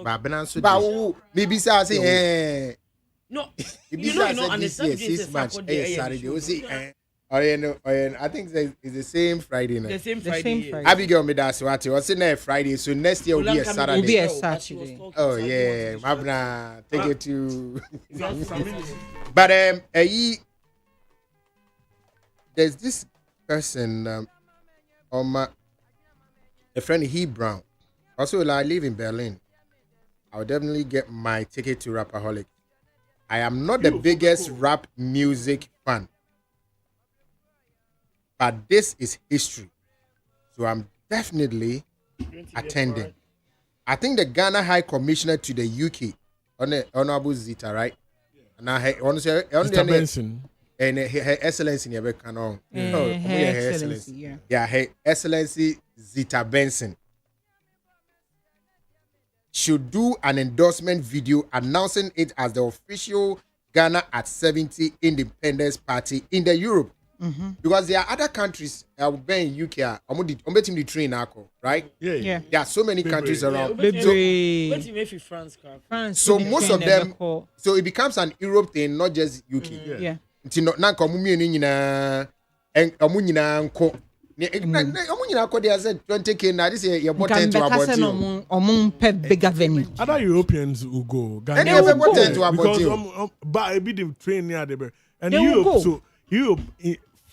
ba bena so ba wo Ibiza say no you know understand this 6 March Saturday o say I think it's the same Friday night. The same Friday. Abigail made us what was in Friday, so next year will be a Saturday. Will be a Saturday. Oh yeah, Mabna, take it to. But there's this person, a friend he Brown. Also, I live in Berlin. I'll definitely get my ticket to Rapaholic. I am not the biggest rap music fan. But this is history. So I'm definitely attending. I think the Ghana High Commissioner to the UK, Honorable Zita, right? And I want to say, Mr. Benson. And Her Excellency, Her Excellency, yeah, Her Excellency Zita Benson should do an endorsement video announcing it as the official Ghana at 70 Independence Party in the Europe. Because there are other countries in UK the train right? Yeah. There are so many countries around. France. So most of them so it becomes an Europe thing, not just UK. Yeah. They said 20K now this year you're more 10 to about bigger venue. Other Europeans will go. And they will go 10 to about because but a bit of train near the and they Europe so Europe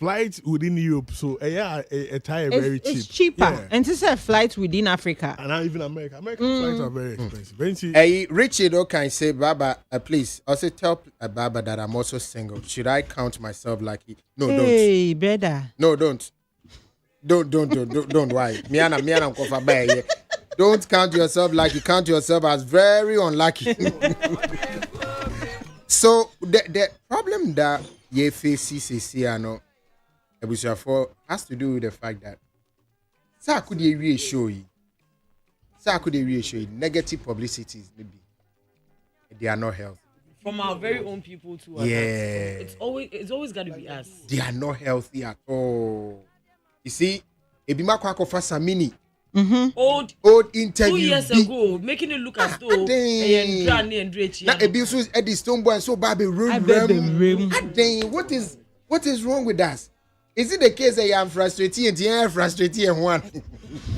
flights within Europe, so a tire very cheap. It's cheaper, and it's a flight within Africa. And even America. American flights are very expensive. Hey, Richard, can say, Baba, please also tell Baba that I'm also single. Should I count myself like it? No, don't. Hey, brother. No, don't. Don't. Why? Miana, kofa bae. Don't count yourself like you count yourself as very unlucky. So the problem that you face CCC has to do with the fact that could they reassure you? Negative publicities maybe they are not healthy. From our very own people to us. Yeah. So it's always got to be us. They are not healthy at all. You see, Ebi makwa for Samini. Old interview 2 years ago, making it look as though and Drake. Now Ebi so Eddie Stonebwoy and so Baby Rim. What is wrong with us? Is it the case that I'm frustrated and you're frustrated and one?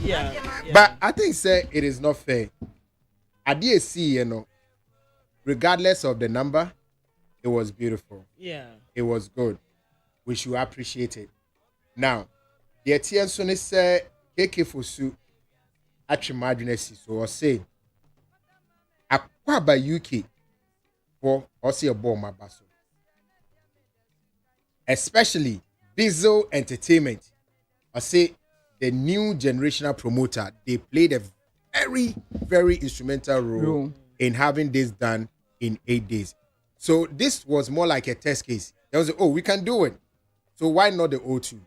Yeah. But I think say it is not fair. I did see, regardless of the number, it was beautiful. Yeah. It was good. We should appreciate it. Now, the TN say KK Fosu actually madness. So I say Aquaba UK for also a bomb basso. Especially Bizzle Entertainment. I say the new generational promoter, they played a very, very instrumental role in having this done in 8 days. So this was more like a test case. There was, we can do it. So why not the O2?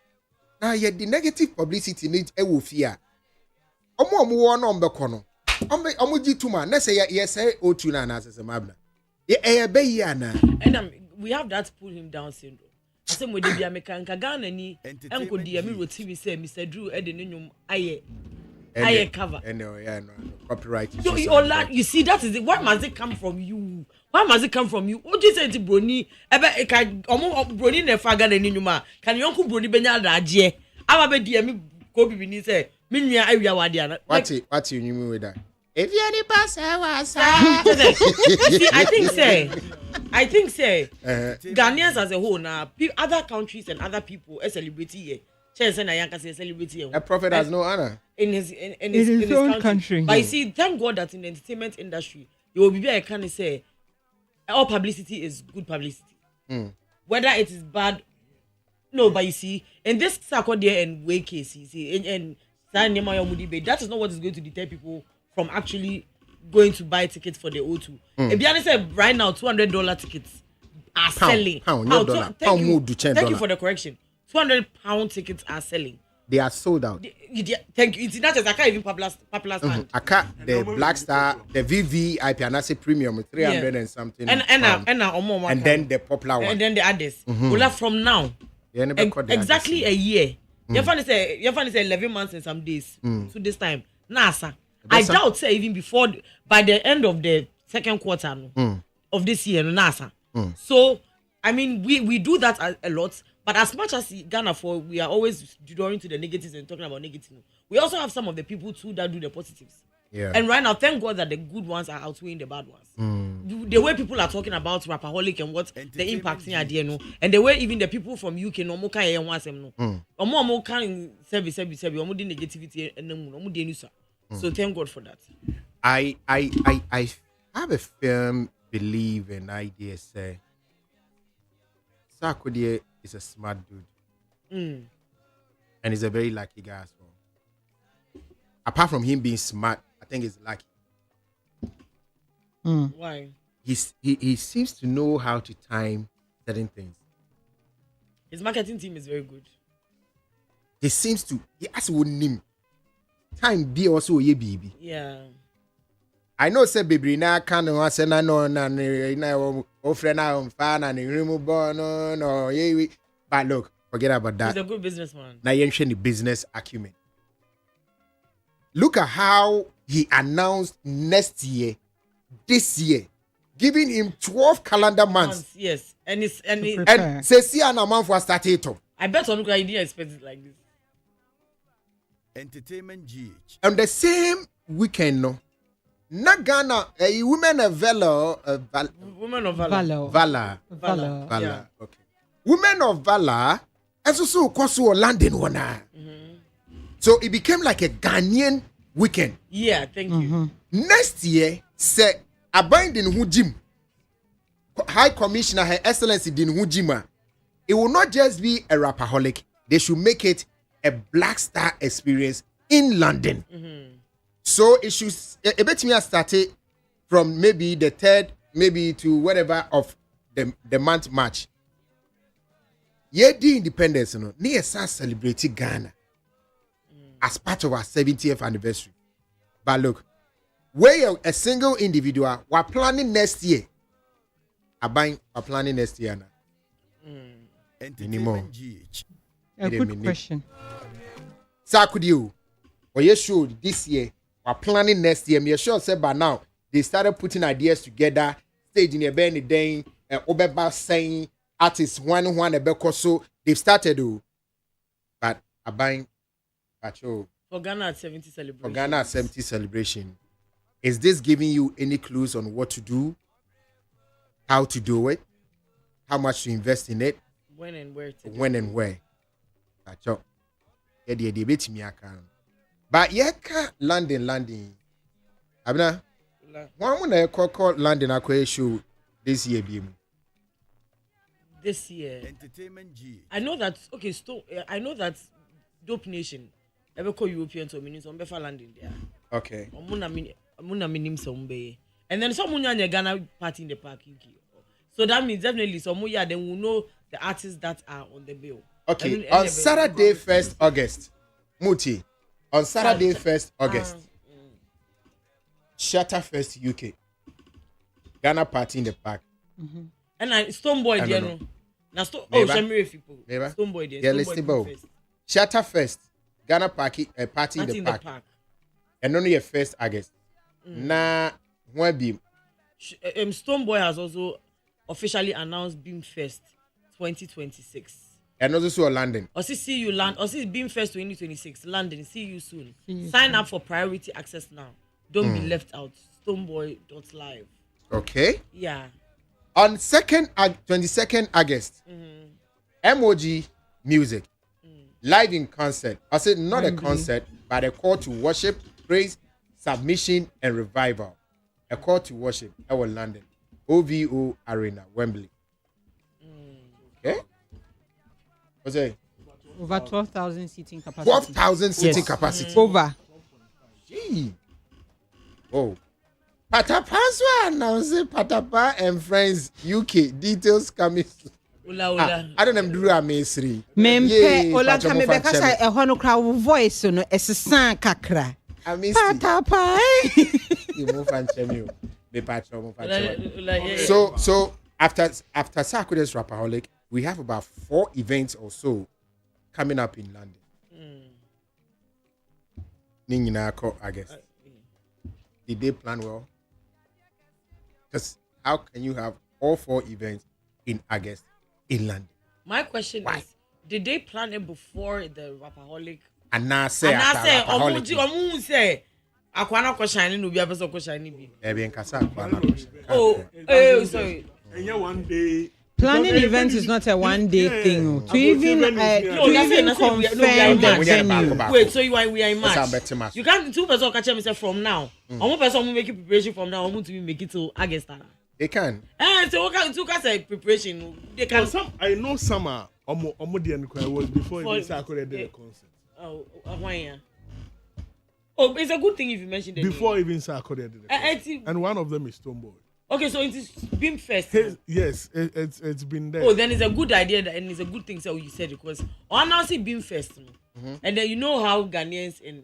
Now, yet the negative publicity needs a fear. And we have that pull him down syndrome. I say we dey be American Ghana ni enko di emi ro TV say Mr. Drew e dey nyum aye cover. No, copyright. So you see that is it. Why must it come from you? What do you say to Brony? Ebe ka omo Brony na fa Ghana ni nyum a. Kan yonku Brony benya daje. Aba be di emi ko bibi ni say me nua awia wade ana. What you mean with that? If you any pass see, I think say Ghanaians as a whole now, other countries and other people are celebrating here. A prophet has no honor in his own country. But you see, thank God that in the entertainment industry, you will be kind of say all publicity is good publicity. Whether it is bad, no. But you see, in this Saturday and way case, you see, and that is not what is going to deter people from actually going to buy tickets for the O2. If you understand, right now, $200 tickets are selling. Thank you for the correction. £200 tickets are selling. They are sold out. Thank you. It's not just I can't even popular stand. I can't the Black Star, the VVIP, and I say premium 300 and something. And then the popular one. And then the others. Well, from now, exactly a year. You're funny say 11 months and some days to this time. NASA. I doubt say even before by the end of the second quarter of this year, NASA. So I mean we do that a lot, but as much as Ghana we are always drawing to the negatives and talking about negatives. We also have some of the people too that do the positives. Yeah. And right now, thank God that the good ones are outweighing the bad ones. The way people are talking about Rapaholic and what the impact in idea, and the way even the people from UK no more can service negativity and so thank God for that. I have a firm belief and idea say Sarkodie is a smart dude. And he's a very lucky guy as well. Apart from him being smart, I think he's lucky. Why? He seems to know how to time certain things. His marketing team is very good. He seems to. He has one name. Time be also ye baby. Yeah. I know say baby na can no say na no na o friend na on fan and remove no ye. But look, forget about that. He's a good businessman. Na yen the business acumen. Look at how he announced this year, giving him 12 calendar months. Yes, and say see an amount for started. I bet on I didn't expect it like this. Entertainment GH. On the same weekend, no. Nagana, a woman of valor, woman of valor. Valor. Yeah. Okay. Women of valor, as also Koso London one. So it became like a Ghanaian weekend. Yeah, thank you. Next year, say Abind in Hujim, High Commissioner, Her Excellency Din Hujima. It will not just be a rapaholic. They should make it a Black Star experience in London. So it should a bit me started from maybe the 3rd, maybe to whatever of the month March. Yeah, the independence, near celebrating Ghana as part of our 70th anniversary. But look, we're a single individual. We're planning next year. We're planning next year now. Anymore. A good question. Sakudio. Or you show this year. We're planning next year. Me sure say by now they started putting ideas together, staging a Benny Dane, Obeba saying artists one a so they've started to. But I buying patrol. For Ghana at 70 celebration. For Ghana at 70 celebration. Is this giving you any clues on what to do? How to do it? How much to invest in it? When and where to When and where? Patrol. Yeah, the debate me account. But yeah, London. Abna, one when I call London acquire show this year, This year, Entertainment G. I know that. Okay, I know that Dope Nation ever call European to mean some better London there. Okay. Muna minim sombe. And then some munya Ghana party in the park UK. So that means definitely some munya then will know the artists that are on the bill. Okay. On Saturday, 1st August, Muti. On Saturday, 1st August, Shatterfest UK. Ghana party in the park. Mm-hmm. And Stoneboy, you know. Now, Shamiri people. Stoneboy, yeah, let's see both. Shatterfest, Ghana party in the park. And only a 1st August. Na, when be? Stoneboy has also officially announced Beam Fest 2026. And also London. Or see you land. Or see Beam Fest 2026. London. See you soon. Sign up for priority access now. Don't be left out. Stoneboy.live. Okay. Yeah. On 22nd August, MOG Music live in concert. I said not a concert, but a call to worship, praise, submission, and revival. A call to worship. Our London, OVO Arena, Wembley. Okay. What's it? Over 12,000 seating capacity. 12,000 seating capacity. Over. Gee. Oh. Patapa's announcing Patapa and Friends UK. Details coming. Ula. I don't know do a mesri. Mempe Ola kame beka sa ehɔ no kra wo voice no esesa kakra. Patapa. You move and chemi. Me patro move and So after Sakude's Rapaholic, we have about 4 events or so coming up in London. Ninginako, I guess. Did they plan well? Because how can you have all 4 events in August in London? My question is, did they plan it before the Rapaholic? And now say, Omu say, Akwana ko shine no bi abeso ko shine bi. Ebi nkasa Akwana ko shine. Oh, sorry. And yeah, one day. Planning events is not a one-day thing. To even confirm the venue. Wait, so we are in March. You can't 2 person catch me say from now. One person will make preparation from now. I'm to make it to August. They can. So what can 2 say preparation? They can. I know summer. Omodian was before he did the concert. Why? Oh, it's a good thing if you mentioned it. Before even Sarkodie did the concert. And one of them is Stoneboy. Okay, so it's been first. Yes, it's been there. Oh, then it's a good idea and it's a good thing. So you said it because on now see being first, and then you know how Ghanaians and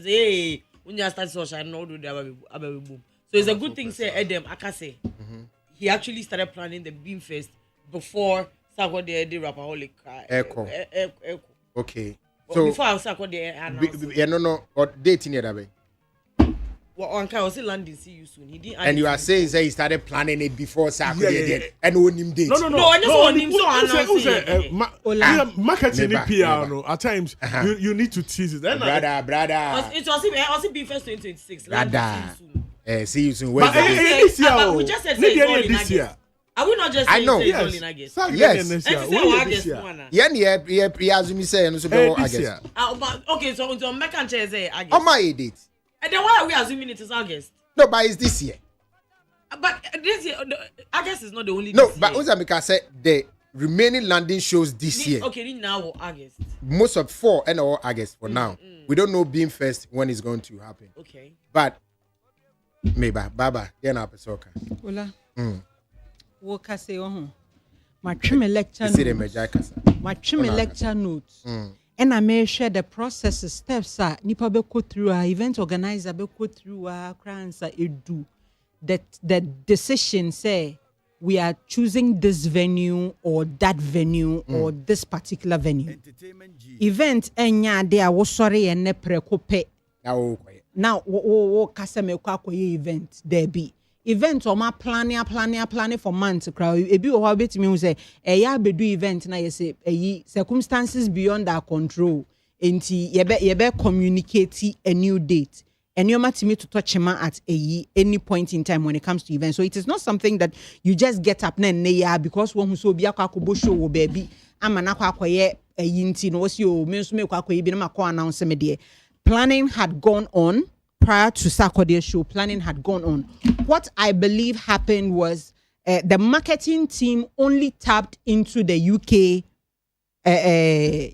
hey, when you start social, no do the boom. So it's a good thing. Say Adam Akase, he actually started planning the beam first before Saturday the Rapaholic. Echo. Okay. So before Saturday announced. Yeah, no, or dating it away. Well, Uncle, I was in London. See you soon. He didn't. And you are saying he started planning it before Saturday and on him date. No. I just want him so marketing PR. No, at times you need to tease it. Brother. It was being first 2026. Brother. See you soon. But we just said this year. Are we not just saying it's all in August? Yes. Yeah, as you say, and so August. Okay, so make and say August. On my date. And then why are we assuming it is August? No, but it's this year. But this year, August is not the only. No, but Uzamika said the remaining London shows this year. Okay, now August. Most of 4 and all August for now. We don't know being first when it's going to happen. Okay. But maybe Baba, then up soccer. Ola. Woka say my trim lecture notes. My trim lecture notes. And I may share the process steps nipa be go through event organizer be go through crowns do that the decision say we are choosing this venue or that venue or this particular venue. Event enya de a wo sori ene preko pe. Now wo kasa me kwa event there be. Event or ma planning for months crowd. Ebi wo bit me say eya bedu event na say circumstances beyond our control. Enti yebe communicate a new date. And you're to touch him at any point in time when it comes to events. So it is not something that you just get up and because one who so be a show baby. I'm an aqua a yinti no was you announce me. Planning had gone on prior to Saturday show. Planning had gone on. What I believe happened was the marketing team only tapped into the UK.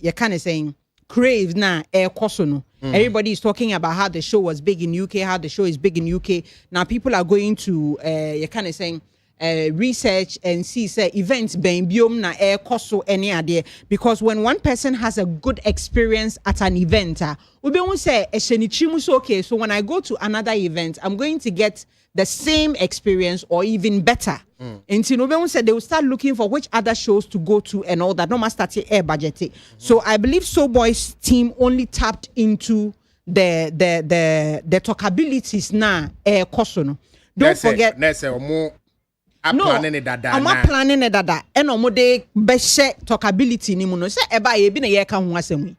You're kind of saying crave na air kosono. Everybody is talking about how the show was big in UK, how the show is big in UK. Now people are going to you're kind of saying research and see say events being biom na air koso any idea, because when one person has a good experience at an event, we won't say okay, so when I go to another event, I'm going to get the same experience or even better. And Tinobe said they will start looking for which other shows to go to and all that. No matter air budget. So I believe So Boy's team only tapped into the talkabilities now air kosono. Don't forget. I'm planning it dada. And omode beshe talkability ni muno. Say eba ye bi na ye ka ho asem.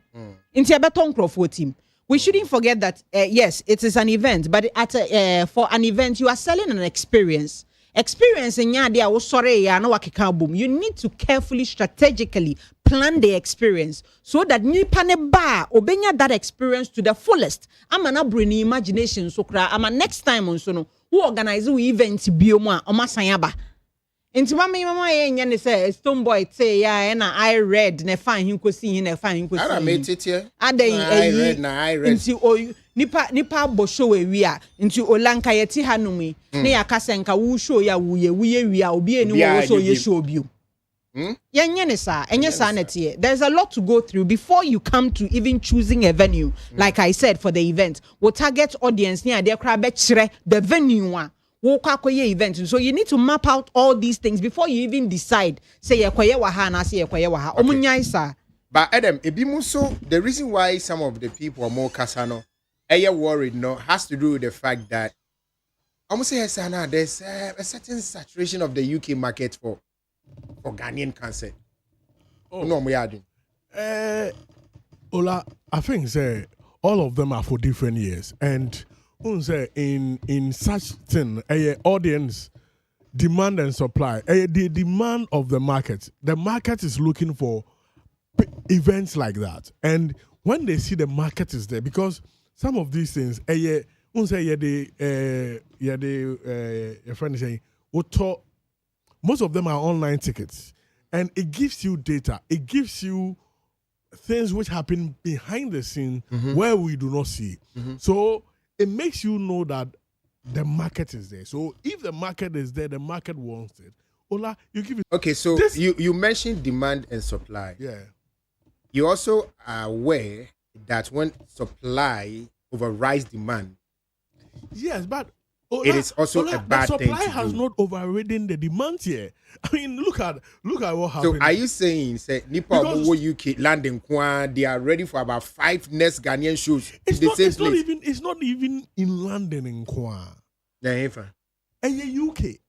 Inti ebe ton crofo team. We shouldn't forget that yes, it is an event, but for an event you are selling an experience. Experience in yadia wo sore ya na wakeka boom. You need to carefully, strategically plan the experience so that nipa ne ba obenya that experience to the fullest. Ama na bring imagination so kra. Ama next time on so no who organize we event bioma omasan ba. Inti mama ye ne say Stone Boy say ya na I read na fan hin kosi hin na fan hin kosi. I made it here. I read. Inti o nipa bo show we a inti olanka yeti hanumi na yakasa nka wo show ya wuye wi a obi eni wo show ye show bio. There's a lot to go through before you come to even choosing a venue. Like I said, for the event, we'll target audience near the venue event. So you need to map out all these things before you even decide. Say But Adam, the reason why some of the people are more casano, worried, no, has to do with the fact that almost there's a certain saturation of the UK market for Ghanaian concert. No, we are doing. Ola, I think say all of them are for different years, and in such thing, audience demand and supply, the demand of the market is looking for events like that, and when they see the market is there, because some of these things, your friend is saying, most of them are online tickets, and it gives you data. It gives you things which happen behind the scene where we do not see. So it makes you know that the market is there. So if the market is there, the market wants it. Ola, you give it. Okay, so you mentioned demand and supply. Yeah. You also are aware that when supply overrides demand. Yes, but it is also a bad thing. The supply has not overridden the demand here. I mean, look at what happened. So are you saying, say, Nipa UK landing they are ready for about 5 next Ghanaian shows? It's not even in London in Kwa. Yeah, and the UK.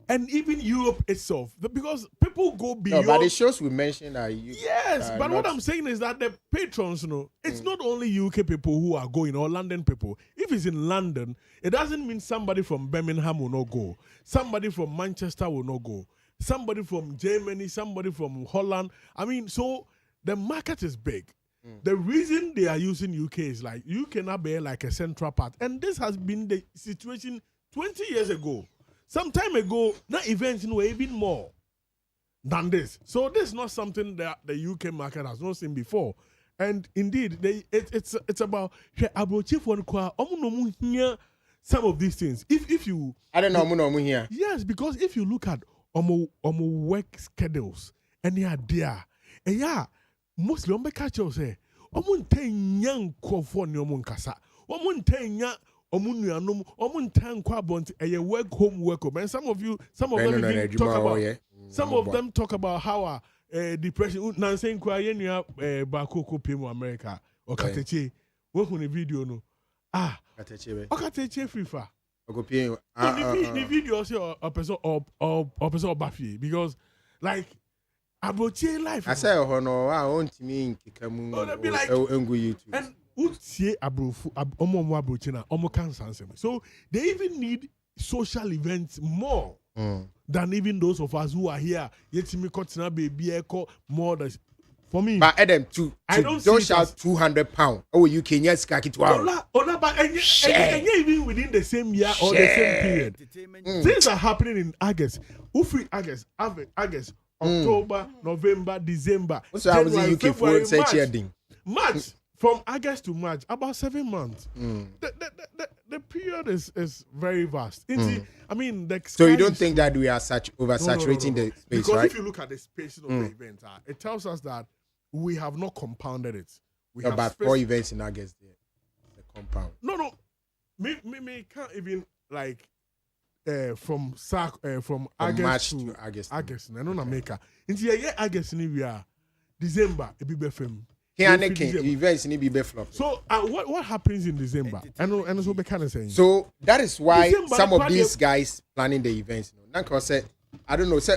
And even Europe itself, because people go beyond. No, but the shows we mentioned are yes, but what I'm saying is that the patrons, it's not only UK people who are going or London people. If it's in London, it doesn't mean somebody from Birmingham will not go. Somebody from Manchester will not go. Somebody from Germany, somebody from Holland. I mean, so the market is big. The reason they are using UK is like you cannot bear like a central part, and this has been the situation 20 years ago. Some time ago, that events were even more than this. So this is not something that the UK market has not seen before. And indeed, it's about some of these things. If you I don't know here. Yes, because if you look at work schedules and they are there, and yeah, mostly catch you say, omunuanom omuntan kwa bont work home and some of them even talk about some of them talk about how depression nan saying kwa yenua ba ko pemu America o kateche wo hu ne video no kateche FIFA go pay the video say a person bafie because like aboche life I say no ontimi nkikamu engu YouTube and utie abrofu omo aboche na omo cancer ansem so they even need social events more than even those of us who are here yetimi kotina baby eko more than for me but Adam don't shout 200 pounds oh you can yes kaki to Ola but even within the same year or the same period things are happening in August October, November, December, January, February, March. From August to March, about 7 months. The period is very vast. I mean, so you don't think that we are oversaturating the space, because right? If you look at the space of the event, it tells us that we have not compounded it. We have about 4 events in August there. The compound. No. Me can't even like from March to August. August. I don't know America. Into August we are December. It be FM. Events need be flop. So what happens in December? And so be kind of saying. So that is why December, some of these guys planning the events. Nanko said, I don't know. Say,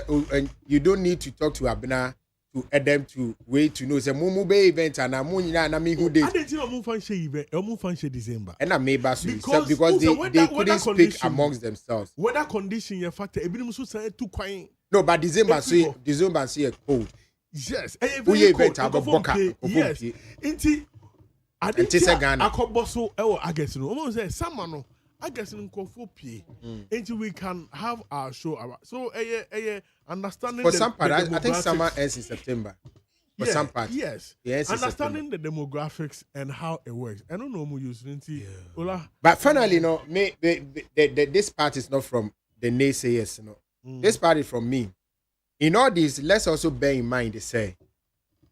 you don't need to talk to Abena to add them to wait to know. Say mumu be event and amunya na mi who did. I didn't know mumu fancy event. Mumu fancy December. And I may basu because they couldn't speak amongst themselves. Weather condition your factor. Ebi musu say too quiet. No, but December see cold. Yes, yes. Inti akoboso ewo August no. Omo say summer no. August nkofo pie. Inti we can have our show about. So understanding for some part, I think summer ends in September. For some part, yes. Understanding the demographics and how it works. I don't know who use Inti. But finally, no, this part is not from the naysayers, no. This part is from me. In all this, let's also bear in mind they say,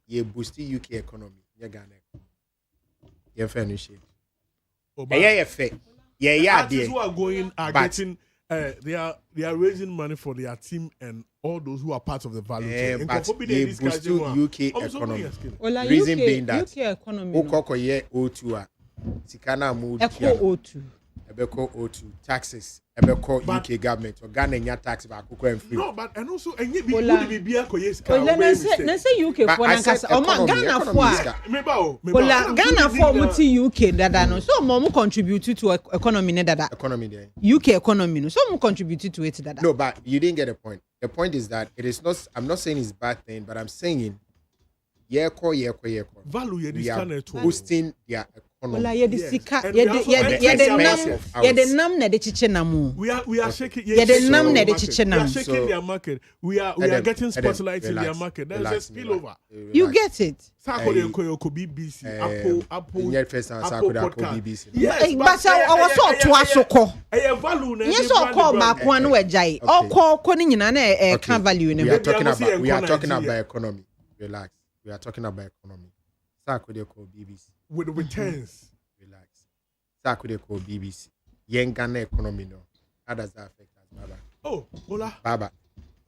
you boost the UK economy. You Ghana. You fair no shit. Yeah, fair. Yeah. Artists who are going are getting. They are raising money for their team and all those who are part of the value chain. But they boost the UK economy. Reason being that UK economy. Okoko ye O2 Sikana mood. Echo O2. Ebeko O2 taxes. Ebeko UK government or Ghana nya tax ba akoko and free. No, but and also enye bi be akoye ska. Let's say UK for nankasa. O Ghana for. Ghana for muti UK dada no. So mo contribute to economy ne dada. Economy there. UK economy no. So mo contribute to it dada. No, but you didn't get the point. The point is that it is not. I'm not saying it's a bad thing, but I'm saying yeko. Value we are boosting their economy. Ola ye de sika ye de nam na de chiche namu. We are shaking. Ye de nam na de chiche nam. We are shaking their market. We are getting spotlights in their market. There's a spillover. You get it. Sako de ko BBC. Apple. BBC. Yes, but I was so to asoko. Value na. Yes, so call back one we jai. O call ni nyina na can value ne. We are talking about economy. Relax. We are talking about economy. Sako de ko BBC. With returns. Relax. Sako de ko BBC. Yen Ghana economy no. How does that affect us, Baba? Oh, Ola. Baba.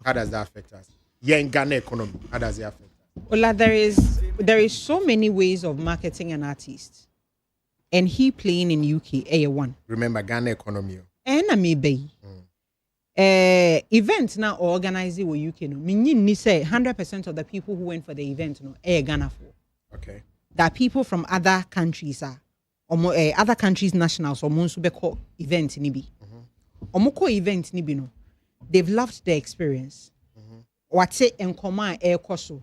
How does that affect us? Yen Ghana economy. How does it affect us? Ola, there is so many ways of marketing an artist. And he playing in UK, A1. Remember Ghana economy. And I may be. Event now organizing with UK no. Meaning say 100% of the people who went for the event no Ghana for. Okay. That people from other countries are other countries nationals or monsu beko event ni bi. Omoko event ni bi no. They've loved the experience. What's it in command air koso.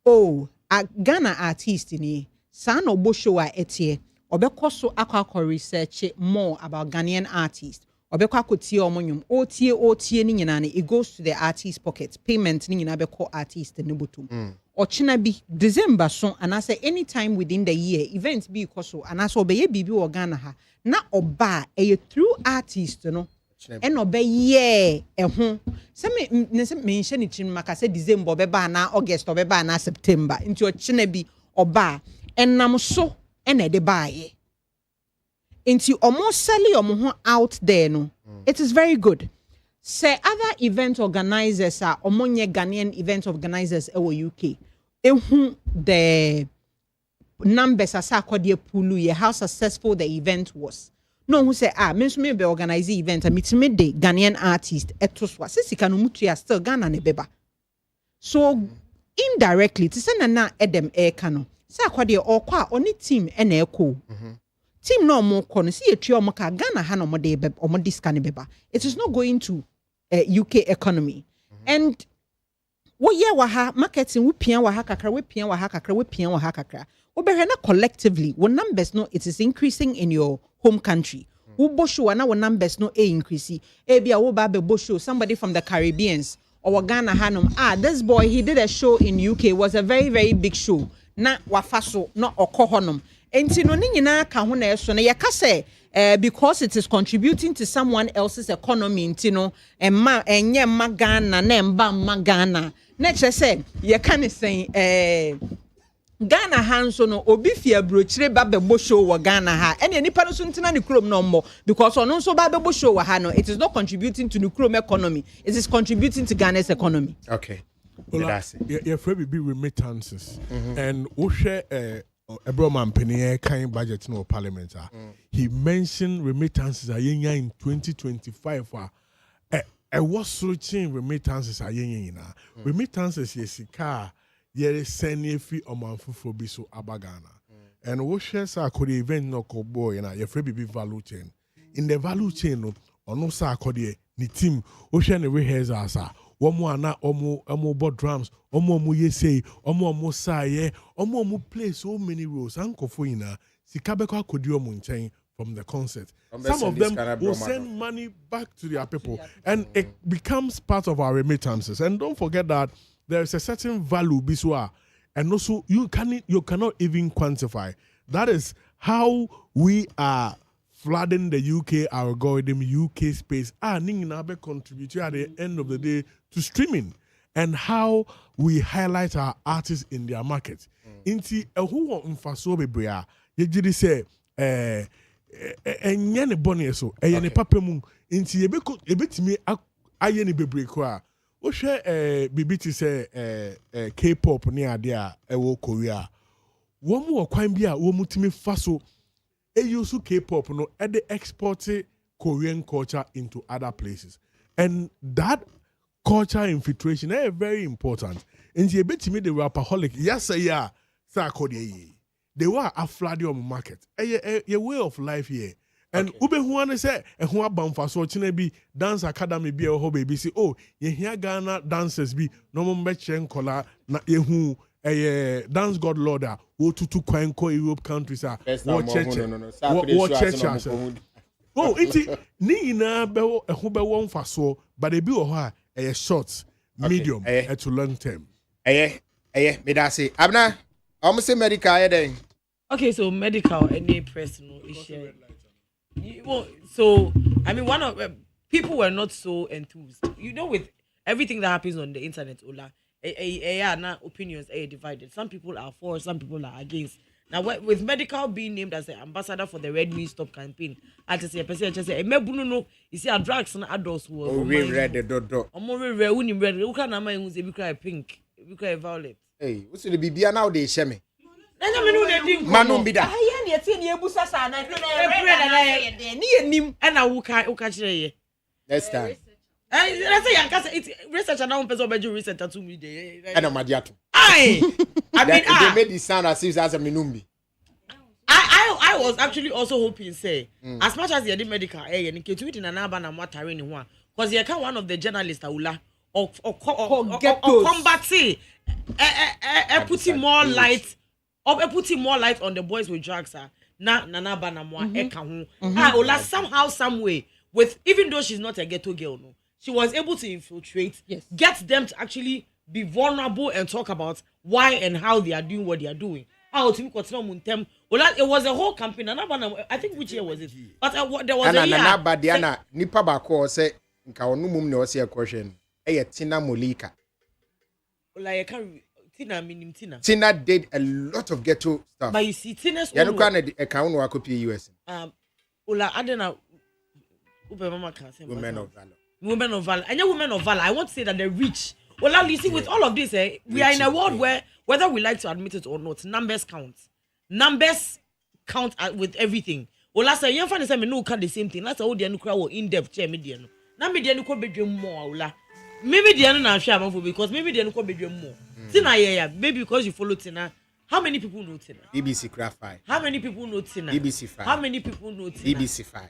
Oh, a Ghana artist ni san obo show a etie obeko so akwa research more about Ghanaian artists. Obeko akotie omonyum otie ni nyina ne it goes to the artist pocket. Payment ni nyina beko artist ne botum. Ochina bi December so anase anytime within the year events bi koso anase obeye bibi wo Ghana ha na oba through artist no and obeye eho se me mention ni chin maka se December obeba na August obeba na September nti ochina bi oba enam so ena de baaye Into almost selling omo out there no. It is very good. Say other event organizers are omonye Ghanaian event organizers ewo UK. Ehu the numbers asa kwade pulu ye how successful the event was. No who say me be organize event and me de Ghanaian artist etoswa. Sisika no mutu ya still Ghana ne beba. So indirectly to send na edem e kano. Sa kwade okwa oni team ene eko. Team no more kono see etu omo ka Ghana ha no mo de omo discount beba. It is not going to UK economy. And wo ye wa ha marketing wo pia wa ha kakra wo pia wa ha kakra wo pia wa ha kakra. Wo be na collectively wo numbers no it is increasing in your home country. Wo bosho na wo numbers no increase. E bia wo ba be bosho somebody from the Caribbeans or Ghana hanom this boy he did a show in UK was a very very big show. Na wafaso no okohonom. Enti no ni nyina ka ho na eso na yeka say because it is contributing to someone else's economy enti no emma enye ma Ghana na emba ma Ghana na che say yeka ne sen Ghana hanso no obi fia brochire ba bebo show wa Ghana ha ene nipa no so ntina ne krom no mbo because ono so ba bebo show wa ha no it is not contributing to the krom economy, it is contributing to Ghana's economy. Okay. Your friend be remittances and we share Ebroman Penny kind budget no parliament. He mentioned remittances are in 2025. I was searching remittances are remittances yes car yere send fee or manful biso abagana. And we share sa could event no boy and your friend be value chain. In the value chain no no sa could ni team ocean rehearsals are. Omo ana omo board drums omo yesay omo saye omo play so many roles ankofo ina sikabeko akodi omo nchen from the concert. Some of them will send money back to their people and it becomes part of our remittances. And don't forget that there is a certain value biswa and also you cannot even quantify. That is how we are flooding the UK algorithm, UK space, Ninginabe contribute at the end of the day to streaming and how we highlight our artists in their market. Inti who want mfaso bebrea, ye say enyane boni so, eyane papemu, inti ebetimi ayene bebre kwa. O share bibiti say K-pop ni adia ewo Korea. Womu okwan bia wo mutimi faso use K-pop no and they export Korean culture into other places. And that culture infiltration is very important. And you bet me the rapperholic, yes, yeah, they were a flood on market. A way of life here. And ube who wanna say and who are bound for so be dance academy be a hobby be say, oh, you hear Ghana dancers be no more matching color na who a dance god lorder wo tutu kwanko Europe countries are what church oh iti ni na be ho be won faso but e bi wo ha a short medium to long term me da say abna almost say medical then okay so medical any personal issue so I mean one of people were not so enthused with everything that happens on the internet Ola opinions are divided. Some people are for, some people are against. Now, with medical being named as the ambassador for the Red Meat Stop campaign, I just say, no, you see, our drugs and adults who are read the dot. More rare, who can I mean, we cry pink, we cry violet. Hey, what's the BB now? They share me. Manu be that. And I will catch you next time. I say it's research and now person be do research to me dey. And Madiato. I mean they made it sound as if as a minumbi. I was actually also hoping say as much as you did medical and get to it in an aba na matare ni one because you can one of the journalists Aula or combat putting more light putting more light on the boys with drugs na aba na mo eka ho. Ola somehow some way with even though she's not a ghetto girl no. She was able to infiltrate, get them to actually be vulnerable and talk about why and how they are doing what they are doing. It was a whole campaign. I think which year was it? But there was a year. Nipa bako say nka onu mum ne ose question. Tina Molika. Like Tina minim Tina. Tina did a lot of ghetto stuff. But you see Tina's own. You know, account wa copy US. Ola, I don't know. Women of valor. And women of valor. I want to say that they're rich. Well, you see, with all of this, we are in a world where, whether we like to admit it or not, numbers count. Numbers count with everything. Well, last year, you find me no count the same thing. Last year, the crowd in-depth chair median. Now, me the could be more. Maybe the other not share because maybe the could be more. Tina, yeah, maybe because you follow Tina. How many people know Tina? BBC Craft 5. How many people know Tina? BBC 5. How many people know Tina? BBC 5.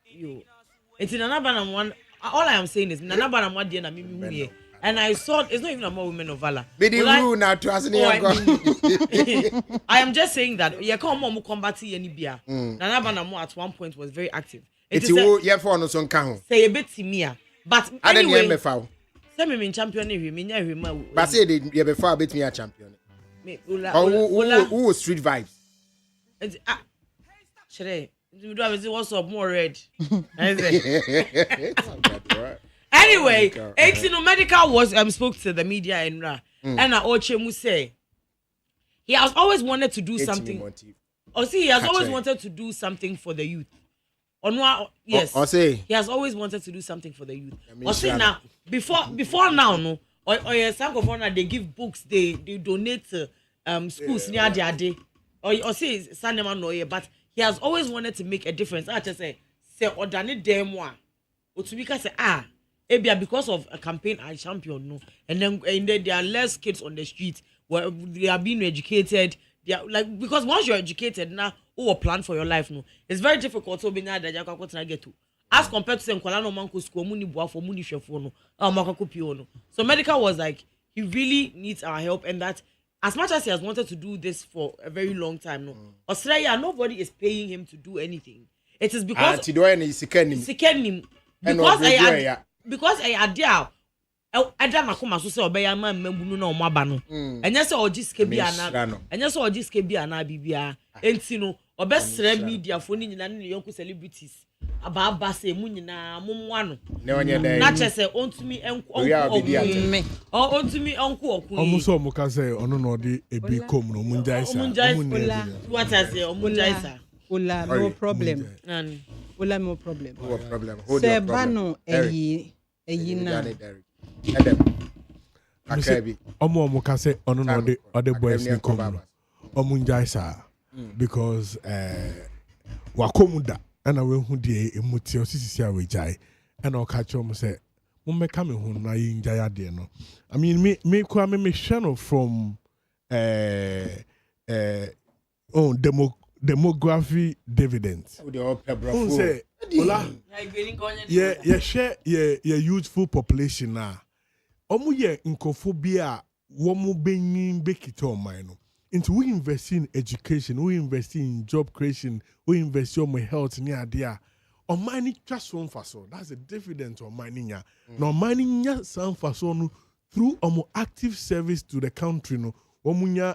Yo, it's in another one. All I am saying is, another one day na me here. And I saw it's not even about women of valor. But the rule now to us. I am just saying that you come on combat any beer. Another at one point was very active. It's you for no son can. Say a bit to but anyway, say me in champion him. But say you be far bit me a champion. Who street vibes? Shere. What's up more red? Anyway, Medical was spoke to the media and Ochemu say he has always wanted to do something. He has always wanted to do something for the youth. Yes. He has always wanted to do something for the youth. Now before now no or some of they give books, they donate to schools near their day. Or say Sanema no but he has always wanted to make a difference. I just say ordane dem one. Otubika say Ebia because of a campaign I champion no, and then there are less kids on the street where they are being educated. They are like because once you're educated now, plan for your life no, it's very difficult to be now that you get to. As compared to say Nkwala manko school muni bua for muni shefo no, makako pio no. So Medical was like he really needs our help, and that as much as he has wanted to do this for a very long time no, Australia nobody is paying him to do anything. It is because because I idea Adam akoma so say obeya man mmabunu na omaba no enye se ogiske bia na enye se ogiske bia na bibia enti no obesre media fo ni nyina ne yonku celebrities aba say mu nyina momwa no na chese ontumi enku ontumi enku okun omuso omuka say ono no de ebi kom no munjaisa what I say omunjaisa Ola no problem Ola no problem hold your problem Eyina Akabi omo ka say ono no de other boys ni come omunjaisa because wakomuda and we hu de emuti osisi a wejai and o ka cho mo say mo meka me hu na yinjaya de no I mean me kwa me channel from demography dividends. Say, share youthful population now. Omu ye nkofobia womu benin bekito mine. Into we invest in education, we invest in job creation, we invest in my health near there. On mining just one faso. That's the dividend on mining ya. Now mining ya some faso through omo active service to the country no. Omunya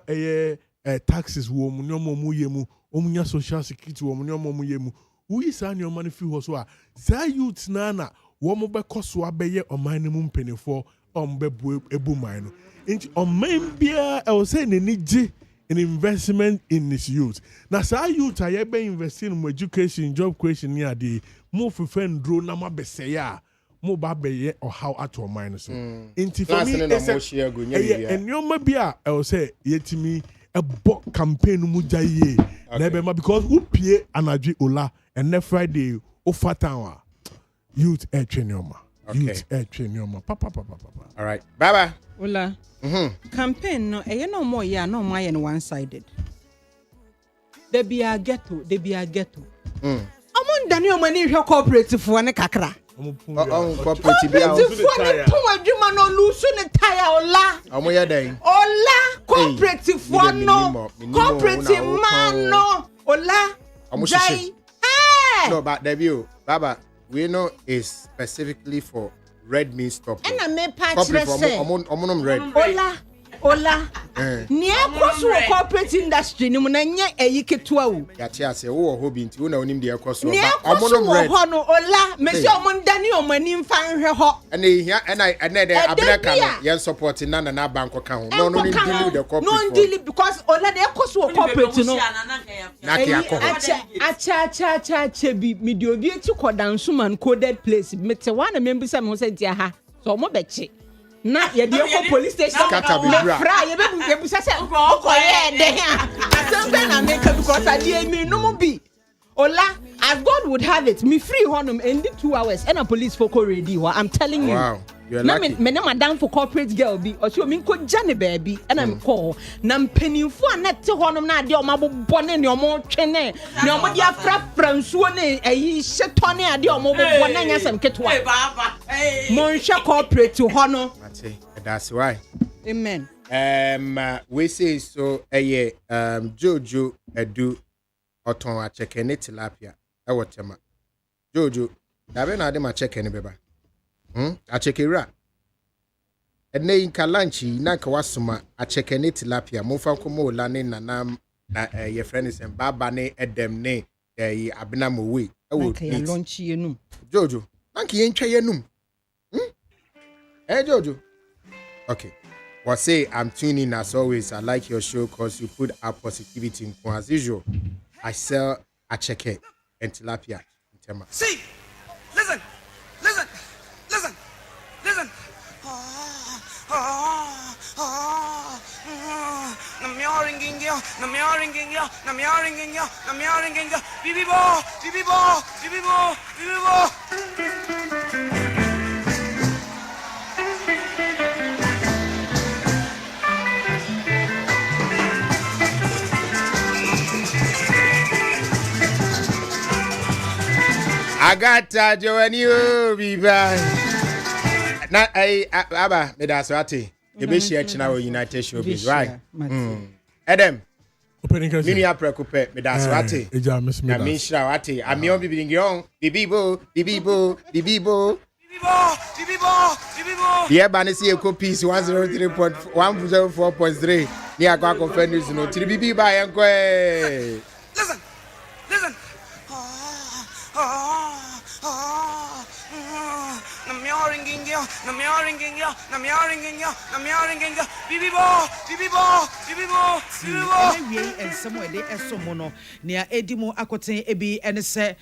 taxes wo omunyomo yemu. Omunya social security wo omunyomo yemu. We san your money fi ho so a za youth nana wo mo be koso abeye oman mu mpenefo ombebu ebu man no nti oman bia I will say nani gi an investment in this youth na sa youth aye be invest in education job creation near the mo friend dro na ma be say a mo ba be ye or how at oman so nti for me and your ma bia I will say yetimi a book campaign mu jaye na be ma because who pie anaji ola and next Friday offer town youth training youth training papa all right bye ola campaign no no more ya no more one sided they be a ghetto amon dani o mani hwe cooperative one kakra cooperative bia pon adwuma no lusu ne tire ola amoya den ola cooperative one no cooperative man no ola jai no but debut baba we know is specifically for red meat stop and I may patch say red ola near cross corporate industry ni na nye eyiketua wo ya tia se wo hobby nti wo na onim de cross red ho no ola me se omondani omani mfa nhwe ho and ehia and de abreka no yen support na bank ka ho no deal with the corporate no deal because ola de cross corporate no acha bi me de obi eti kodansuman coded place me te one member say me say dia ha so mo beche na ye de ko police station me fra ye be busa say okoye de ha asembe na make because ade me no mo bi Ola, as God would have it, me free honum in the 2 hours and a police for ready. I'm telling you. Wow. You're lucky. Me madam for corporate girl be or so mean ko Johnny baby and I'm call. Nam penny for net to honum na de o mabo bone your more twene. No mo dia fra fransuo ne ayi shetone ade o mo bone nya sam ketwa. Mon hwe corporate to honor. That's why. Amen. We say so Jojo Edu Oton a check any tilapia. Tema. Jojo, dabe na ade ma check any beba. A check ira. Ene in kalanchi na kawasuma a check any tilapia. Mofa komo lane na your friend is baba ne edem ne abina mo we. Okay, lunchi yenum. Jojo, nanki yenche yenum. Jojo. Okay. Well, say I'm tuning in as always. I like your show because you put out positivity in as usual. I sell a cheque and tilapia in Tema. See, listen. I got Joanne, you be back. Now, Abba, Medaswati, you be sharing our United Showbiz, right? Adam, Minia Precope, Medaswati, Misha, I'm your being young, Bibibo. The Abanisi Eco Piece 103.104.3 near Quaco Fenders, no, to the BB by Uncle. Listen. And somewhere they are so mono near Edimo Akote Ebi and say